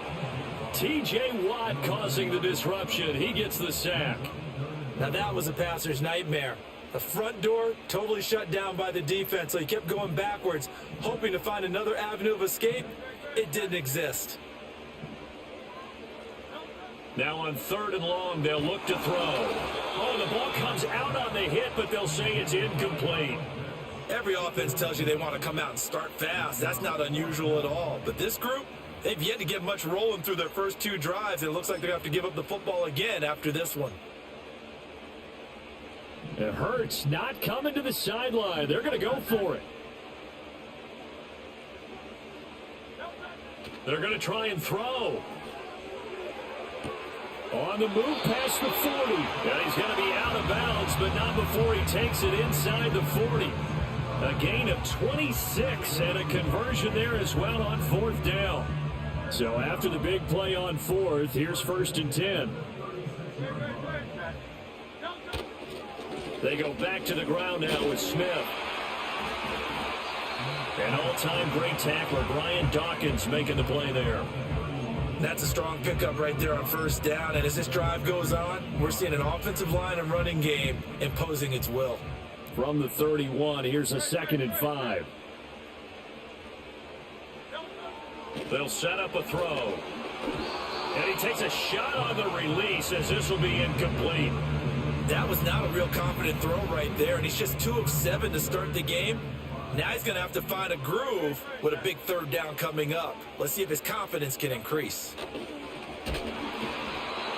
T.J. Watt causing the disruption. He gets the sack. Now that was a passer's nightmare. The front door totally shut down by the defense, so he kept going backwards, hoping to find another avenue of escape. It didn't exist. Now on 3rd and long, they'll look to throw. Oh, the ball comes out on the hit, but they'll say it's incomplete. Every offense tells you they want to come out and start fast. That's not unusual at all. But this group, they've yet to get much rolling through their first 2 drives. It looks like they're going to have to give up the football again after this one. It hurts not coming to the sideline. They're going to go for it. They're going to try and throw. On the move past the 40. And he's going to be out of bounds, but not before he takes it inside the 40. A gain of 26 and a conversion there as well on 4th down. So after the big play on 4th, here's 1st and 10. They go back to the ground now with Smith. An all-time great tackler, Brian Dawkins, making the play there. That's a strong pickup right there on 1st down. And as this drive goes on, we're seeing an offensive line and running game imposing its will. From the 31, here's a 2nd and 5. They'll set up a throw. And he takes a shot on the release as this will be incomplete. That was not a real confident throw right there, and he's just 2 of 7 to start the game. Now he's going to have to find a groove with a big 3rd down coming up. Let's see if his confidence can increase.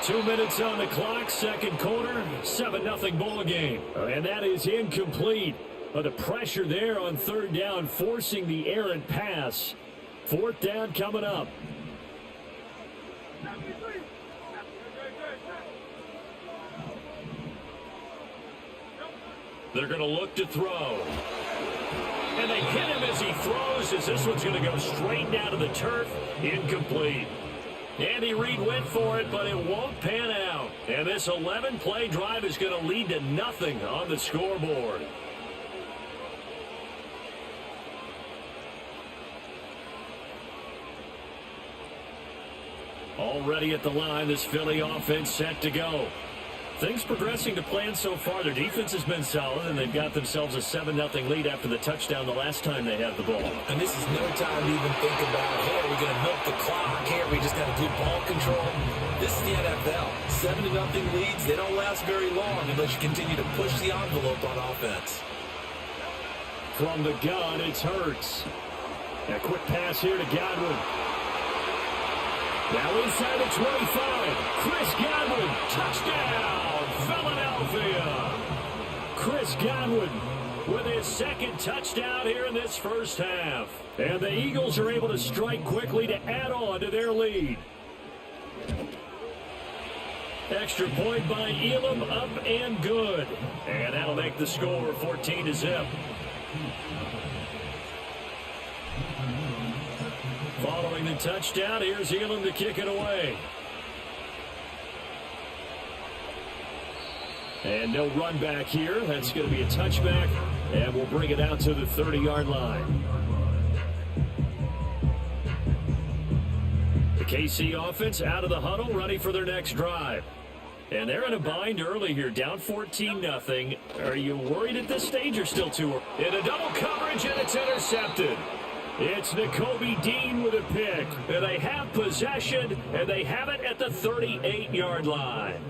2 minutes on the clock, second quarter, 7-0 ball game. And that is incomplete. But the pressure there on 3rd down, forcing the errant pass. 4th down coming up. They're going to look to throw. And they hit him as he throws, as this one's going to go straight down to the turf. Incomplete. Andy Reid went for it, but it won't pan out. And this 11-play drive is going to lead to nothing on the scoreboard. Already at the line, this Philly offense set to go. Things progressing to plan so far. Their defense has been solid, and they've got themselves a 7-0 lead after the touchdown the last time they had the ball. And this is no time to even think about, hey, are we going to milk the clock? Hey, are we just going to do ball control? This is the NFL. 7-0 leads, they don't last very long unless you continue to push the envelope on offense. From the gun, it's Hurts. A quick pass here to Godwin. Now inside the 25. Chris Godwin, touchdown, Philadelphia. Chris Godwin with his 2nd touchdown here in this first half. And the Eagles are able to strike quickly to add on to their lead. Extra point by Elam, up and good. And that'll make the score 14-0. Following the touchdown, here's Elam to kick it away. And no run back here. That's going to be a touchback And we'll bring it out to the 30-yard line. The KC offense out of the huddle, ready for their next drive. And they're in a bind early here, down 14-0. Are you worried at this stage or still too early? In a double coverage, and it's intercepted. It's Nakobe Dean with a pick. And they have possession, and they have it at the 38-yard line.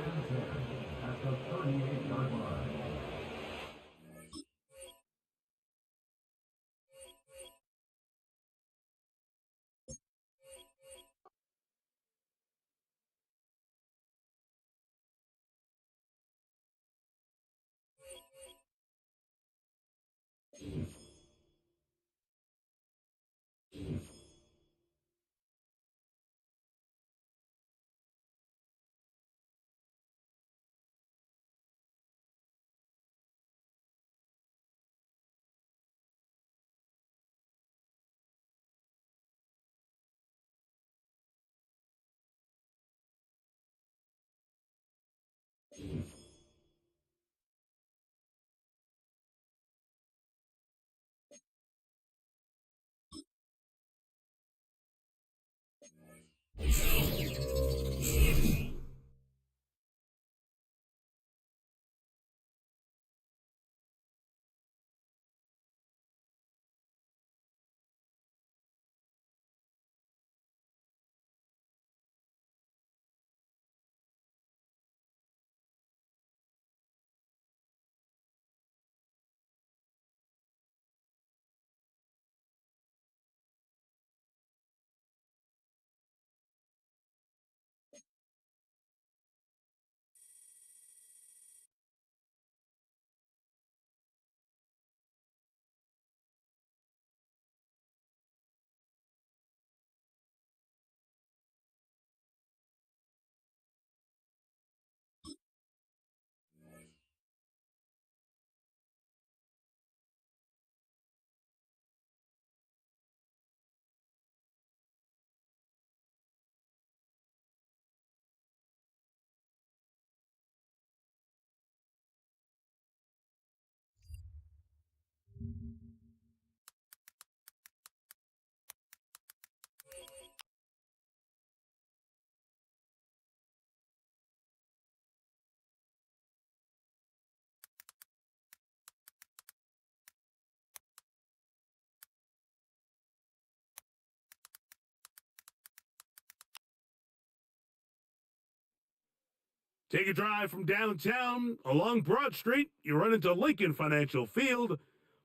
Take a drive from downtown along Broad Street. You run into Lincoln Financial Field,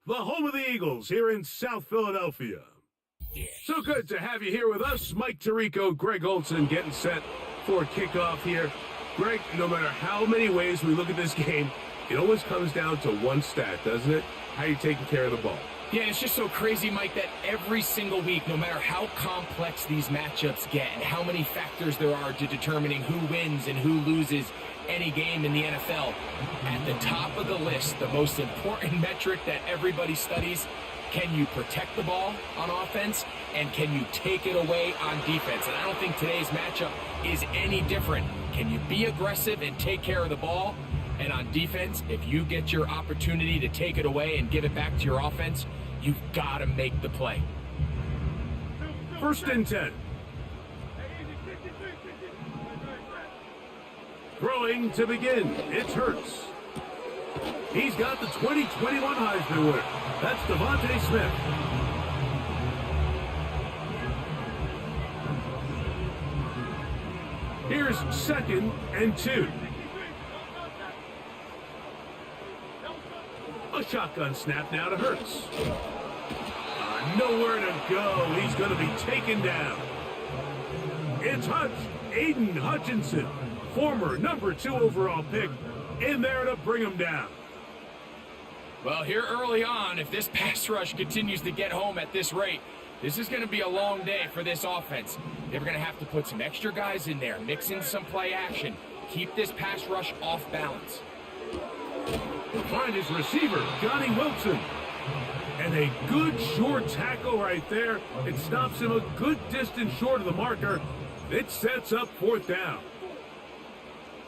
the home of the Eagles here in South Philadelphia. So good to have you here with us. Mike Tirico, Greg Olson getting set for kickoff here. Greg, no matter how many ways we look at this game, it always comes down to one stat, doesn't it? How you taking care of the ball. Yeah, it's just so crazy, Mike, that every single week, no matter how complex these matchups get and how many factors there are to determining who wins and who loses any game in the NFL, at the top of the list, the most important metric that everybody studies, can you protect the ball on offense and can you take it away on defense? And I don't think today's matchup is any different. Can you be aggressive and take care of the ball? And on defense, if you get your opportunity to take it away and give it back to your offense, you've got to make the play. 1st and 10. Throwing to begin. It's Hurts. He's got the 2021 Heisman winner. That's Devontae Smith. Here's 2nd and 2. A shotgun snap now to Hurts. Nowhere to go. He's going to be taken down. It's Aiden Hutchinson, former number 2 overall pick, in there to bring him down. Well, here early on, if this pass rush continues to get home at this rate, this is going to be a long day for this offense. They're going to have to put some extra guys in there, mix in some play action, keep this pass rush off balance. Find his receiver, Johnny Wilson. And a good short tackle right there. It stops him a good distance short of the marker. It sets up 4th down.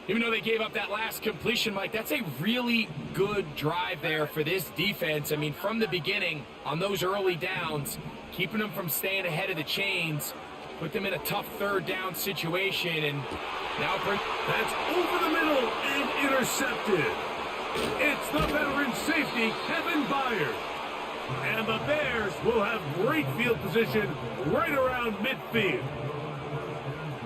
Even though they gave up that last completion, Mike, that's a really good drive there for this defense. I mean, from the beginning, on those early downs, keeping them from staying ahead of the chains, put them in a tough third down situation, and now that's over the middle and intercepted. It's the veteran safety, Kevin Byard. And the Bears will have great field position right around midfield.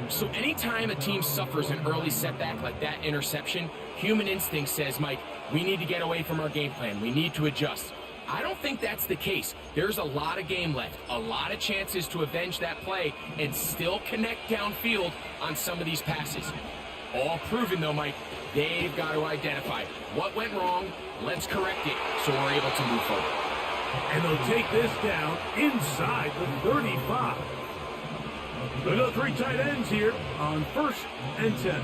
So anytime a team suffers an early setback like that interception, human instinct says, Mike, we need to get away from our game plan. We need to adjust. I don't think that's the case. There's a lot of game left, a lot of chances to avenge that play and still connect downfield on some of these passes. All proven, though, Mike, they've got to identify what went wrong, let's correct it so we're able to move forward. And they'll take this down inside the 35. They go 3 tight ends here on 1st and 10.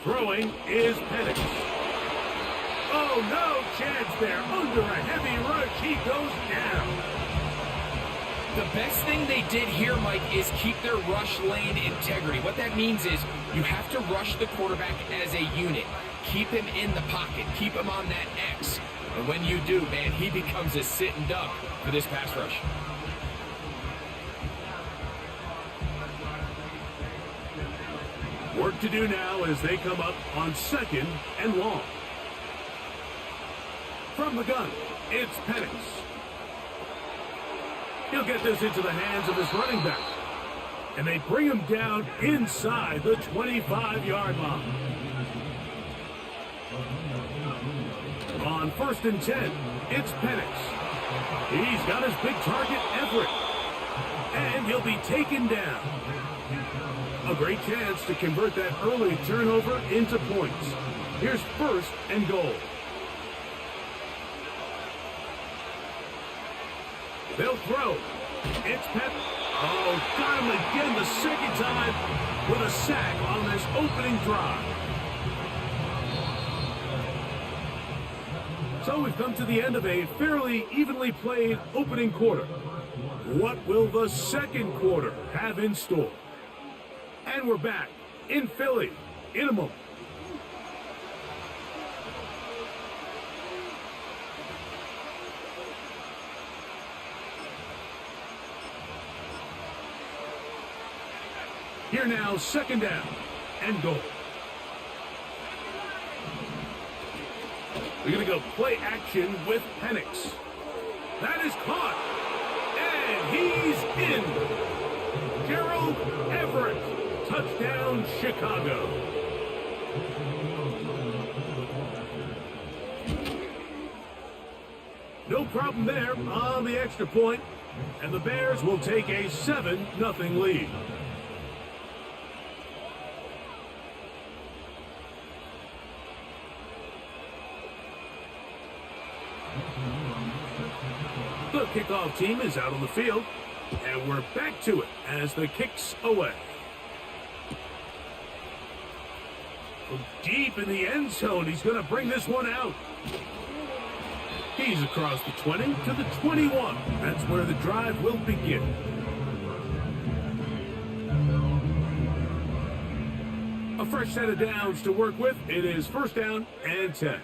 Throwing is Penix. Oh, no chance there. Under a heavy rush, he goes down. The best thing they did here, Mike, is keep their rush lane integrity. What that means is you have to rush the quarterback as a unit. Keep him in the pocket. Keep him on that X. And when you do, man, he becomes a sitting duck for this pass rush. Work to do now as they come up on 2nd and long. From the gun, it's Penix. He'll get this into the hands of his running back. And they bring him down inside the 25-yard line. On 1st and 10, it's Penix. He's got his big target, Everett. And he'll be taken down. A great chance to convert that early turnover into points. Here's 1st and goal. They'll throw. It's Pep. Oh, got him again the second time with a sack on this opening drive. So we've come to the end of a fairly evenly played opening quarter. What will the second quarter have in store? And we're back in Philly in a moment. Here now, 2nd down and goal. We're going to go play action with Penix. That is caught. And he's in. Gerald Everett. Touchdown, Chicago. No problem there on the extra point. And the Bears will take a 7-0 lead. The kickoff team is out on the field, and we're back to it as the kick's away. From deep in the end zone, he's going to bring this one out. He's across the 20 to the 21. That's where the drive will begin. A fresh set of downs to work with. It is 1st down and 10.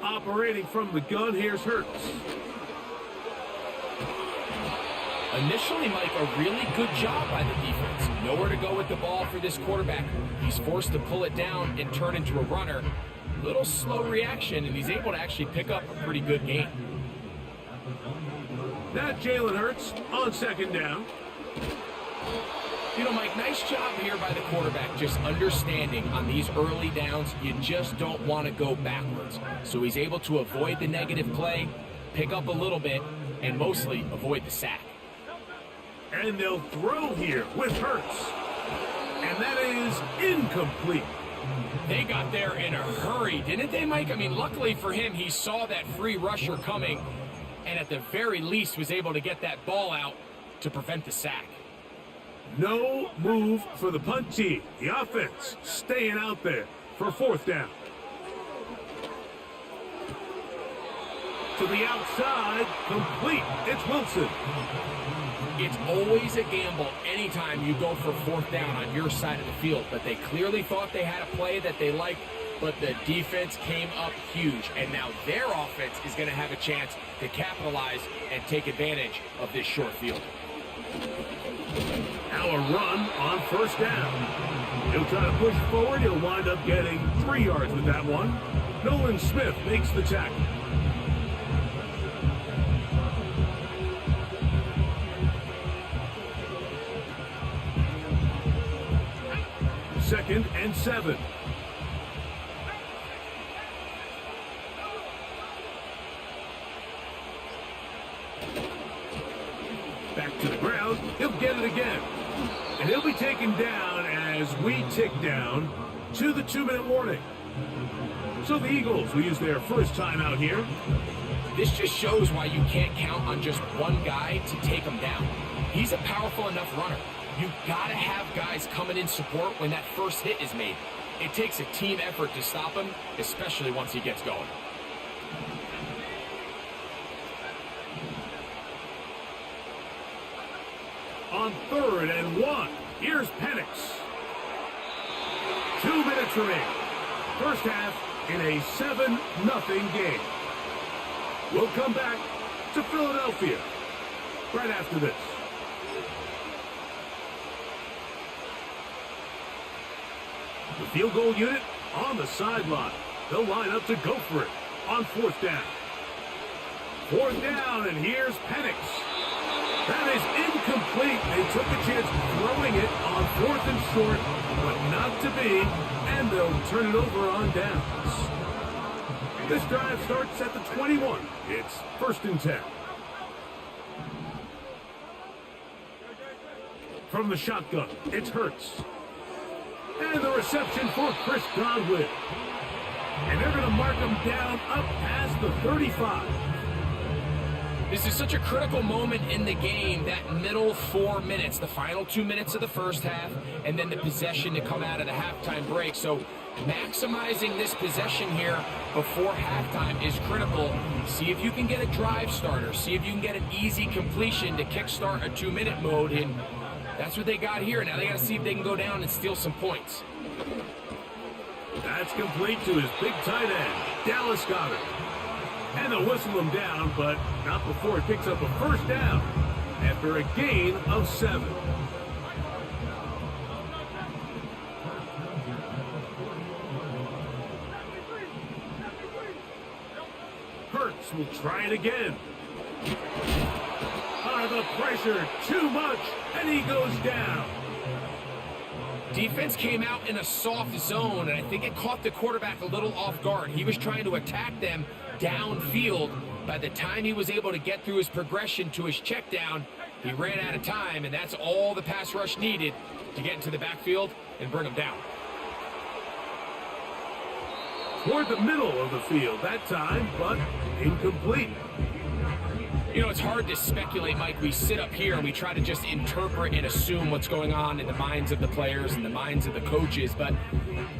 Operating from the gun, here's Hurts. Initially, Mike, a really good job by the defense. Nowhere to go with the ball for this quarterback. He's forced to pull it down and turn into a runner. Little slow reaction, and he's able to actually pick up a pretty good gain. Now Jalen Hurts on 2nd down. You know, Mike, nice job here by the quarterback, just understanding on these early downs, you just don't want to go backwards. So he's able to avoid the negative play, pick up a little bit, and mostly avoid the sack. And they'll throw here with Hurts. And that is incomplete. They got there in a hurry, didn't they, Mike? I mean, luckily for him, he saw that free rusher coming, and at the very least was able to get that ball out to prevent the sack. No move for the punt team. The offense staying out there for 4th down. To the outside, complete. It's Wilson. It's always a gamble anytime you go for 4th down on your side of the field, but they clearly thought they had a play that they liked, but the defense came up huge, and now their offense is going to have a chance to capitalize and take advantage of this short field. Now a run on 1st down. He'll try to push forward. He'll wind up getting 3 yards with that one. Nolan Smith makes the tackle. 2nd and 7. Back to the ground. He'll get it again. And he'll be taken down as we tick down to the 2-minute warning. So the Eagles will use their first time out here. This just shows why you can't count on just one guy to take him down. He's a powerful enough runner. You've got to have guys coming in support when that first hit is made. It takes a team effort to stop him, especially once he gets going. On 3rd and 1, here's Penix. 2 minutes remaining. First half in a 7-0 game. We'll come back to Philadelphia right after this. The field goal unit on the sideline. They'll line up to go for it on 4th down. 4th down, and here's Penix. That is incomplete. They took a chance throwing it on 4th and short, but not to be, and they'll turn it over on downs. This drive starts at the 21. It's 1st and 10. From the shotgun, it's Hurts. And the reception for Chris Godwin. And they're going to mark him down up past the 35. This is such a critical moment in the game, that middle 4 minutes, the final 2 minutes of the first half, and then the possession to come out of the halftime break. So maximizing this possession here before halftime is critical. See if you can get a drive starter. See if you can get an easy completion to kickstart a 2-minute mode, and that's what they got here. Now they got to see if they can go down and steal some points. That's complete to his big tight end, Dallas Goedert. And they'll whistle him down, but not before he picks up a 1st down after a gain of 7. Hurts will try it again. The pressure, too much, and he goes down. Defense came out in a soft zone, and I think it caught the quarterback a little off guard. He was trying to attack them downfield. By the time he was able to get through his progression to his check down, he ran out of time, and that's all the pass rush needed to get into the backfield and bring him down. Toward the middle of the field that time, but incomplete. You know, it's hard to speculate, Mike. We sit up here and we try to just interpret and assume what's going on in the minds of the players and the minds of the coaches, but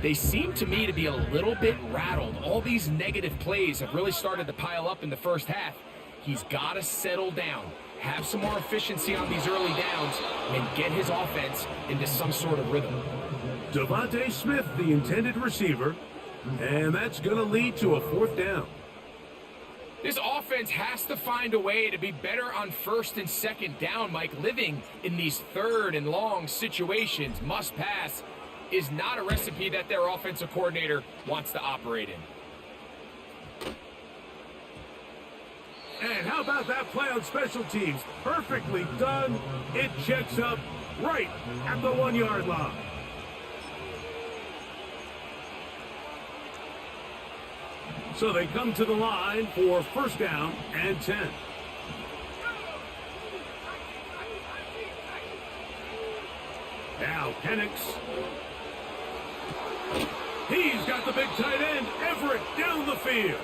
they seem to me to be a little bit rattled. All these negative plays have really started to pile up in the first half. He's got to settle down, have some more efficiency on these early downs, and get his offense into some sort of rhythm. Devontae Smith, the intended receiver, and that's going to lead to a 4th down. This offense has to find a way to be better on 1st and 2nd down, Mike. Living in these 3rd and long situations, must pass, is not a recipe that their offensive coordinator wants to operate in. And how about that play on special teams? Perfectly done. It checks up right at the 1-yard line. So they come to the line for 1st down and 10. Now Penix. He's got the big tight end, Everett, down the field.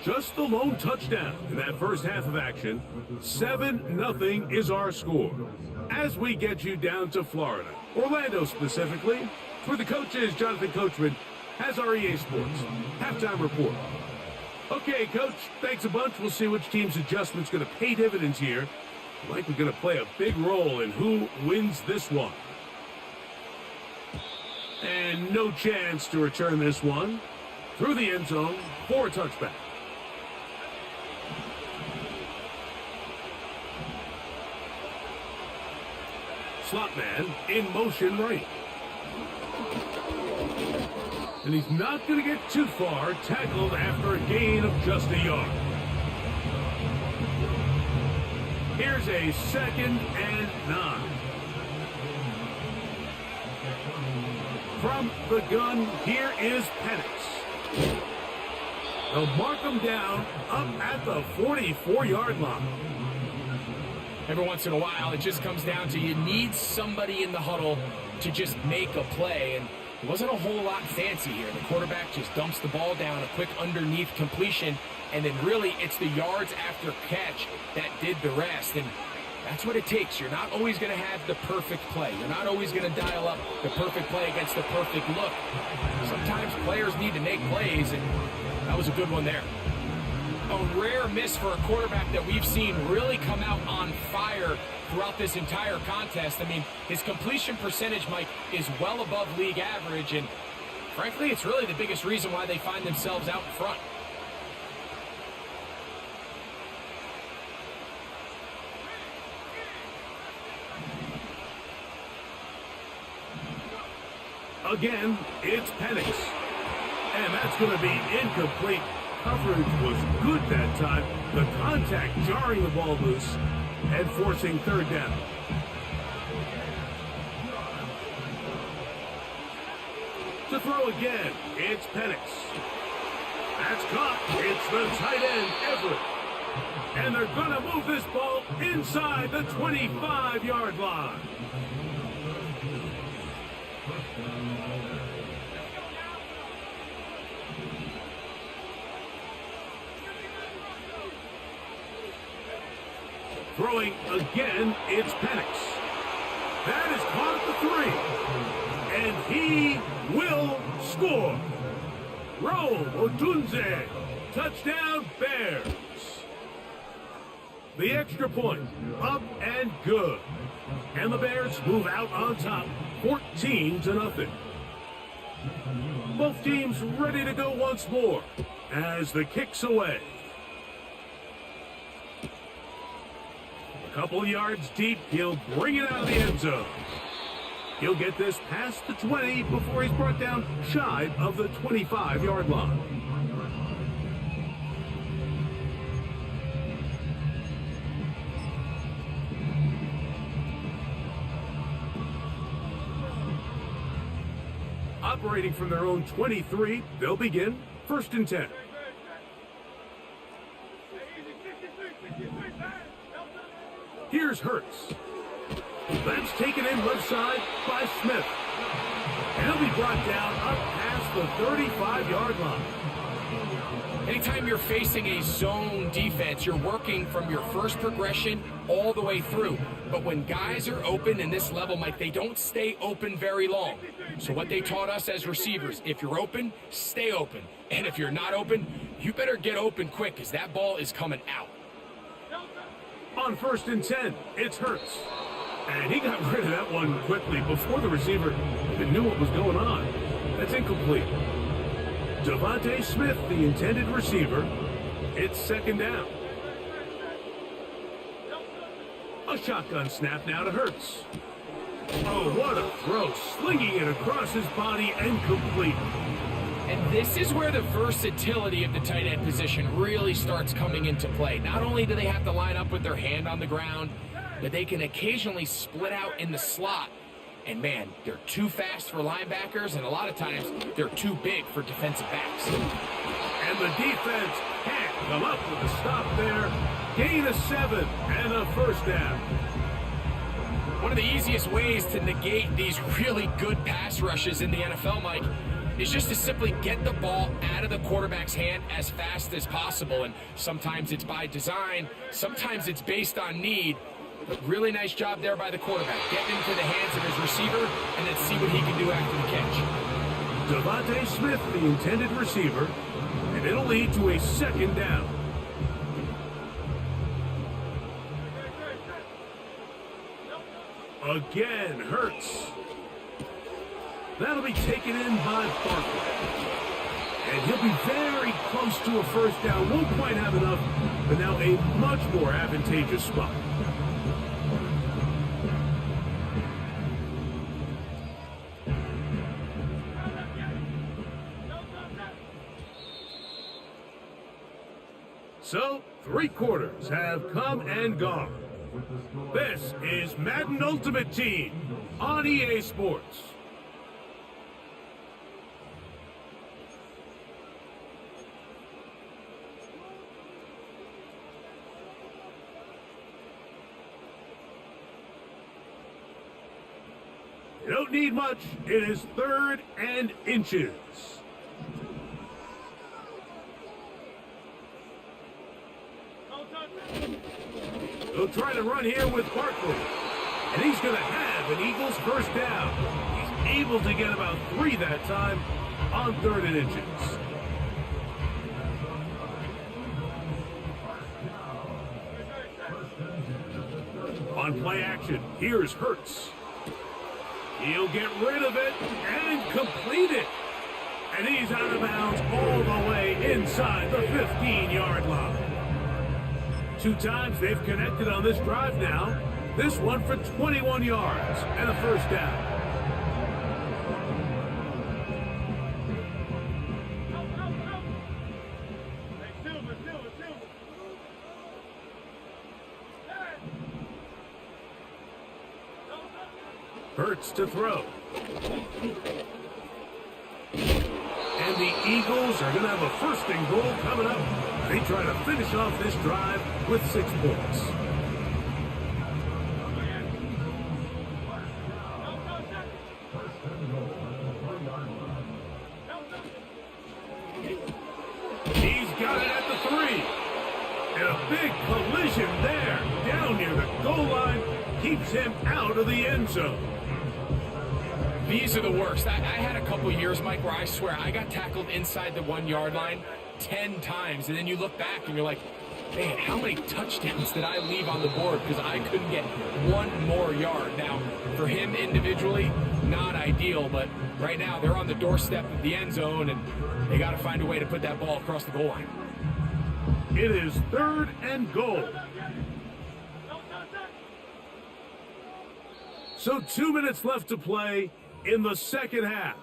just the lone touchdown in that first half of action. 7-0 is our score. As we get you down to Florida, Orlando specifically, for the coaches, Jonathan Coachman has our EA Sports halftime report. Okay, Coach, thanks a bunch. We'll see which team's adjustment's going to pay dividends here. Likely going to play a big role in who wins this one. And no chance to return this one through the end zone for a touchback. Slot man in motion right. And he's not going to get too far, tackled after a gain of just a yard. Here's a 2nd and 9. From the gun, here is Penix. They'll mark him down up at the 44-yard line. Every once in a while, it just comes down to you need somebody in the huddle to just make a play, and it wasn't a whole lot fancy here. The quarterback just dumps the ball down, a quick underneath completion, and then really it's the yards after catch that did the rest, and that's what it takes. You're not always going to have the perfect play. You're not always going to dial up the perfect play against the perfect look. Sometimes players need to make plays, and that was a good one there. A rare miss for a quarterback that we've seen really come out on fire throughout this entire contest. I mean, his completion percentage, Mike, is well above league average, and frankly, it's really the biggest reason why they find themselves out in front. Again, it's Penix. And that's going to be incomplete. Coverage was good that time. The contact jarring the ball loose and forcing 3rd down. To throw again, it's Penix. That's caught. It's the tight end, Everett. And they're going to move this ball inside the 25-yard line. Throwing again, it's Penix. That is caught at the 3. And he will score. Rome Odunze. Touchdown, Bears. The extra point, up and good. And the Bears move out on top, 14-0. Both teams ready to go once more as the kick's away. A couple yards deep, he'll bring it out of the end zone. He'll get this past the 20 before he's brought down shy of the 25-yard line. Operating from their own 23, they'll begin 1st and 10. Here's Hurts. That's taken in left side by Smith. And he'll be brought down up past the 35-yard line. Anytime you're facing a zone defense, you're working from your first progression all the way through. But when guys are open in this level, Mike, they don't stay open very long. So what they taught us as receivers, if you're open, stay open. And if you're not open, you better get open quick because that ball is coming out. On 1st and 10, it's Hurts. And he got rid of that one quickly before the receiver even knew what was going on. That's incomplete. Devontae Smith, the intended receiver. It's 2nd down. A shotgun snap now to Hurts. Oh, what a throw. Slinging it across his body and complete. And this is where the versatility of the tight end position really starts coming into play. Not only do they have to line up with their hand on the ground, but they can occasionally split out in the slot. And man, they're too fast for linebackers, and a lot of times they're too big for defensive backs. And the defense can't come up with a stop there. Gain of 7 and a 1st down. One of the easiest ways to negate these really good pass rushes in the NFL, Mike, is just to simply get the ball out of the quarterback's hand as fast as possible. And sometimes it's by design, sometimes it's based on need. But really nice job there by the quarterback. Getting into the hands of his receiver and then see what he can do after the catch. Devontae Smith, the intended receiver, and it'll lead to a second down. Again, Hurts. That'll be taken in by Barkley. And he'll be very close to a first down. Won't quite have enough, but now a much more advantageous spot. So, 3 quarters have come and gone. This is Madden Ultimate Team on EA Sports. You don't need much. It is 3rd and inches. He'll try to run here with Barkley. And he's going to have an Eagles first down. He's able to get about 3 that time on 3rd and inches. On play action, here's Hurts. He'll get rid of it and complete it. And he's out of bounds all the way inside the 15-yard line. 2 times they've connected on this drive now. This one for 21 yards and a first down. Hurts to throw. And the Eagles are going to have a 1st and goal coming up. They try to finish off this drive with 6 points. He's got it at the 3. And a big collision there down near the goal line keeps him out of the end zone. These are the worst. I had a couple years, Mike, where I swear I got tackled inside the 1-yard line 10 times. And then you look back and you're like, man, how many touchdowns did I leave on the board because I couldn't get 1 more yard? Now, for him individually, not ideal, but right now they're on the doorstep of the end zone and they got to find a way to put that ball across the goal line. It is 3rd and goal. So 2 minutes left to play in the second half.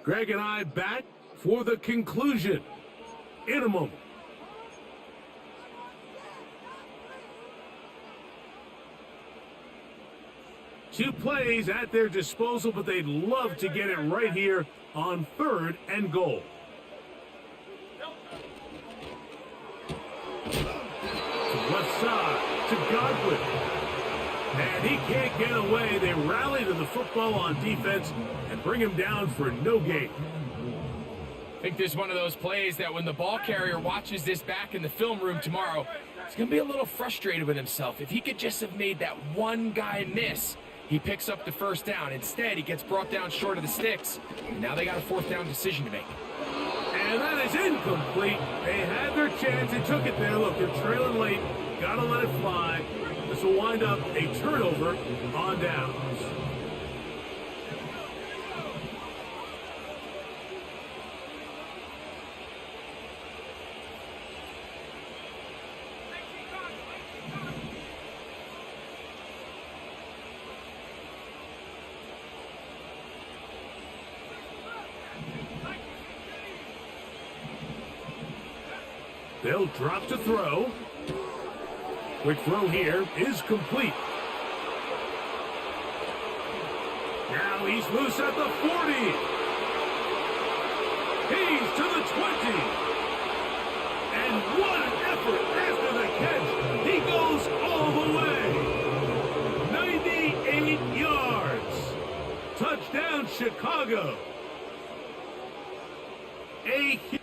Greg and I back for the conclusion in a moment. Two plays at their disposal, but they'd love to get it right here on 3rd and goal. To left side, to Godwin. And he can't get away. They rally to the football on defense and bring him down for no gain. I think this is one of those plays that when the ball carrier watches this back in the film room tomorrow, he's going to be a little frustrated with himself. If he could just have made that one guy miss, he picks up the first down. Instead, he gets brought down short of the sticks. And now they got a 4th down decision to make. And that is incomplete. They had their chance. They took it there. Look, they're trailing late. Got to let it fly. This will wind up a turnover on downs. They'll drop to throw. Quick throw here is complete. Now he's loose at the 40. He's to the 20. And what an effort after the catch. He goes all the way. 98 yards. Touchdown, Chicago. a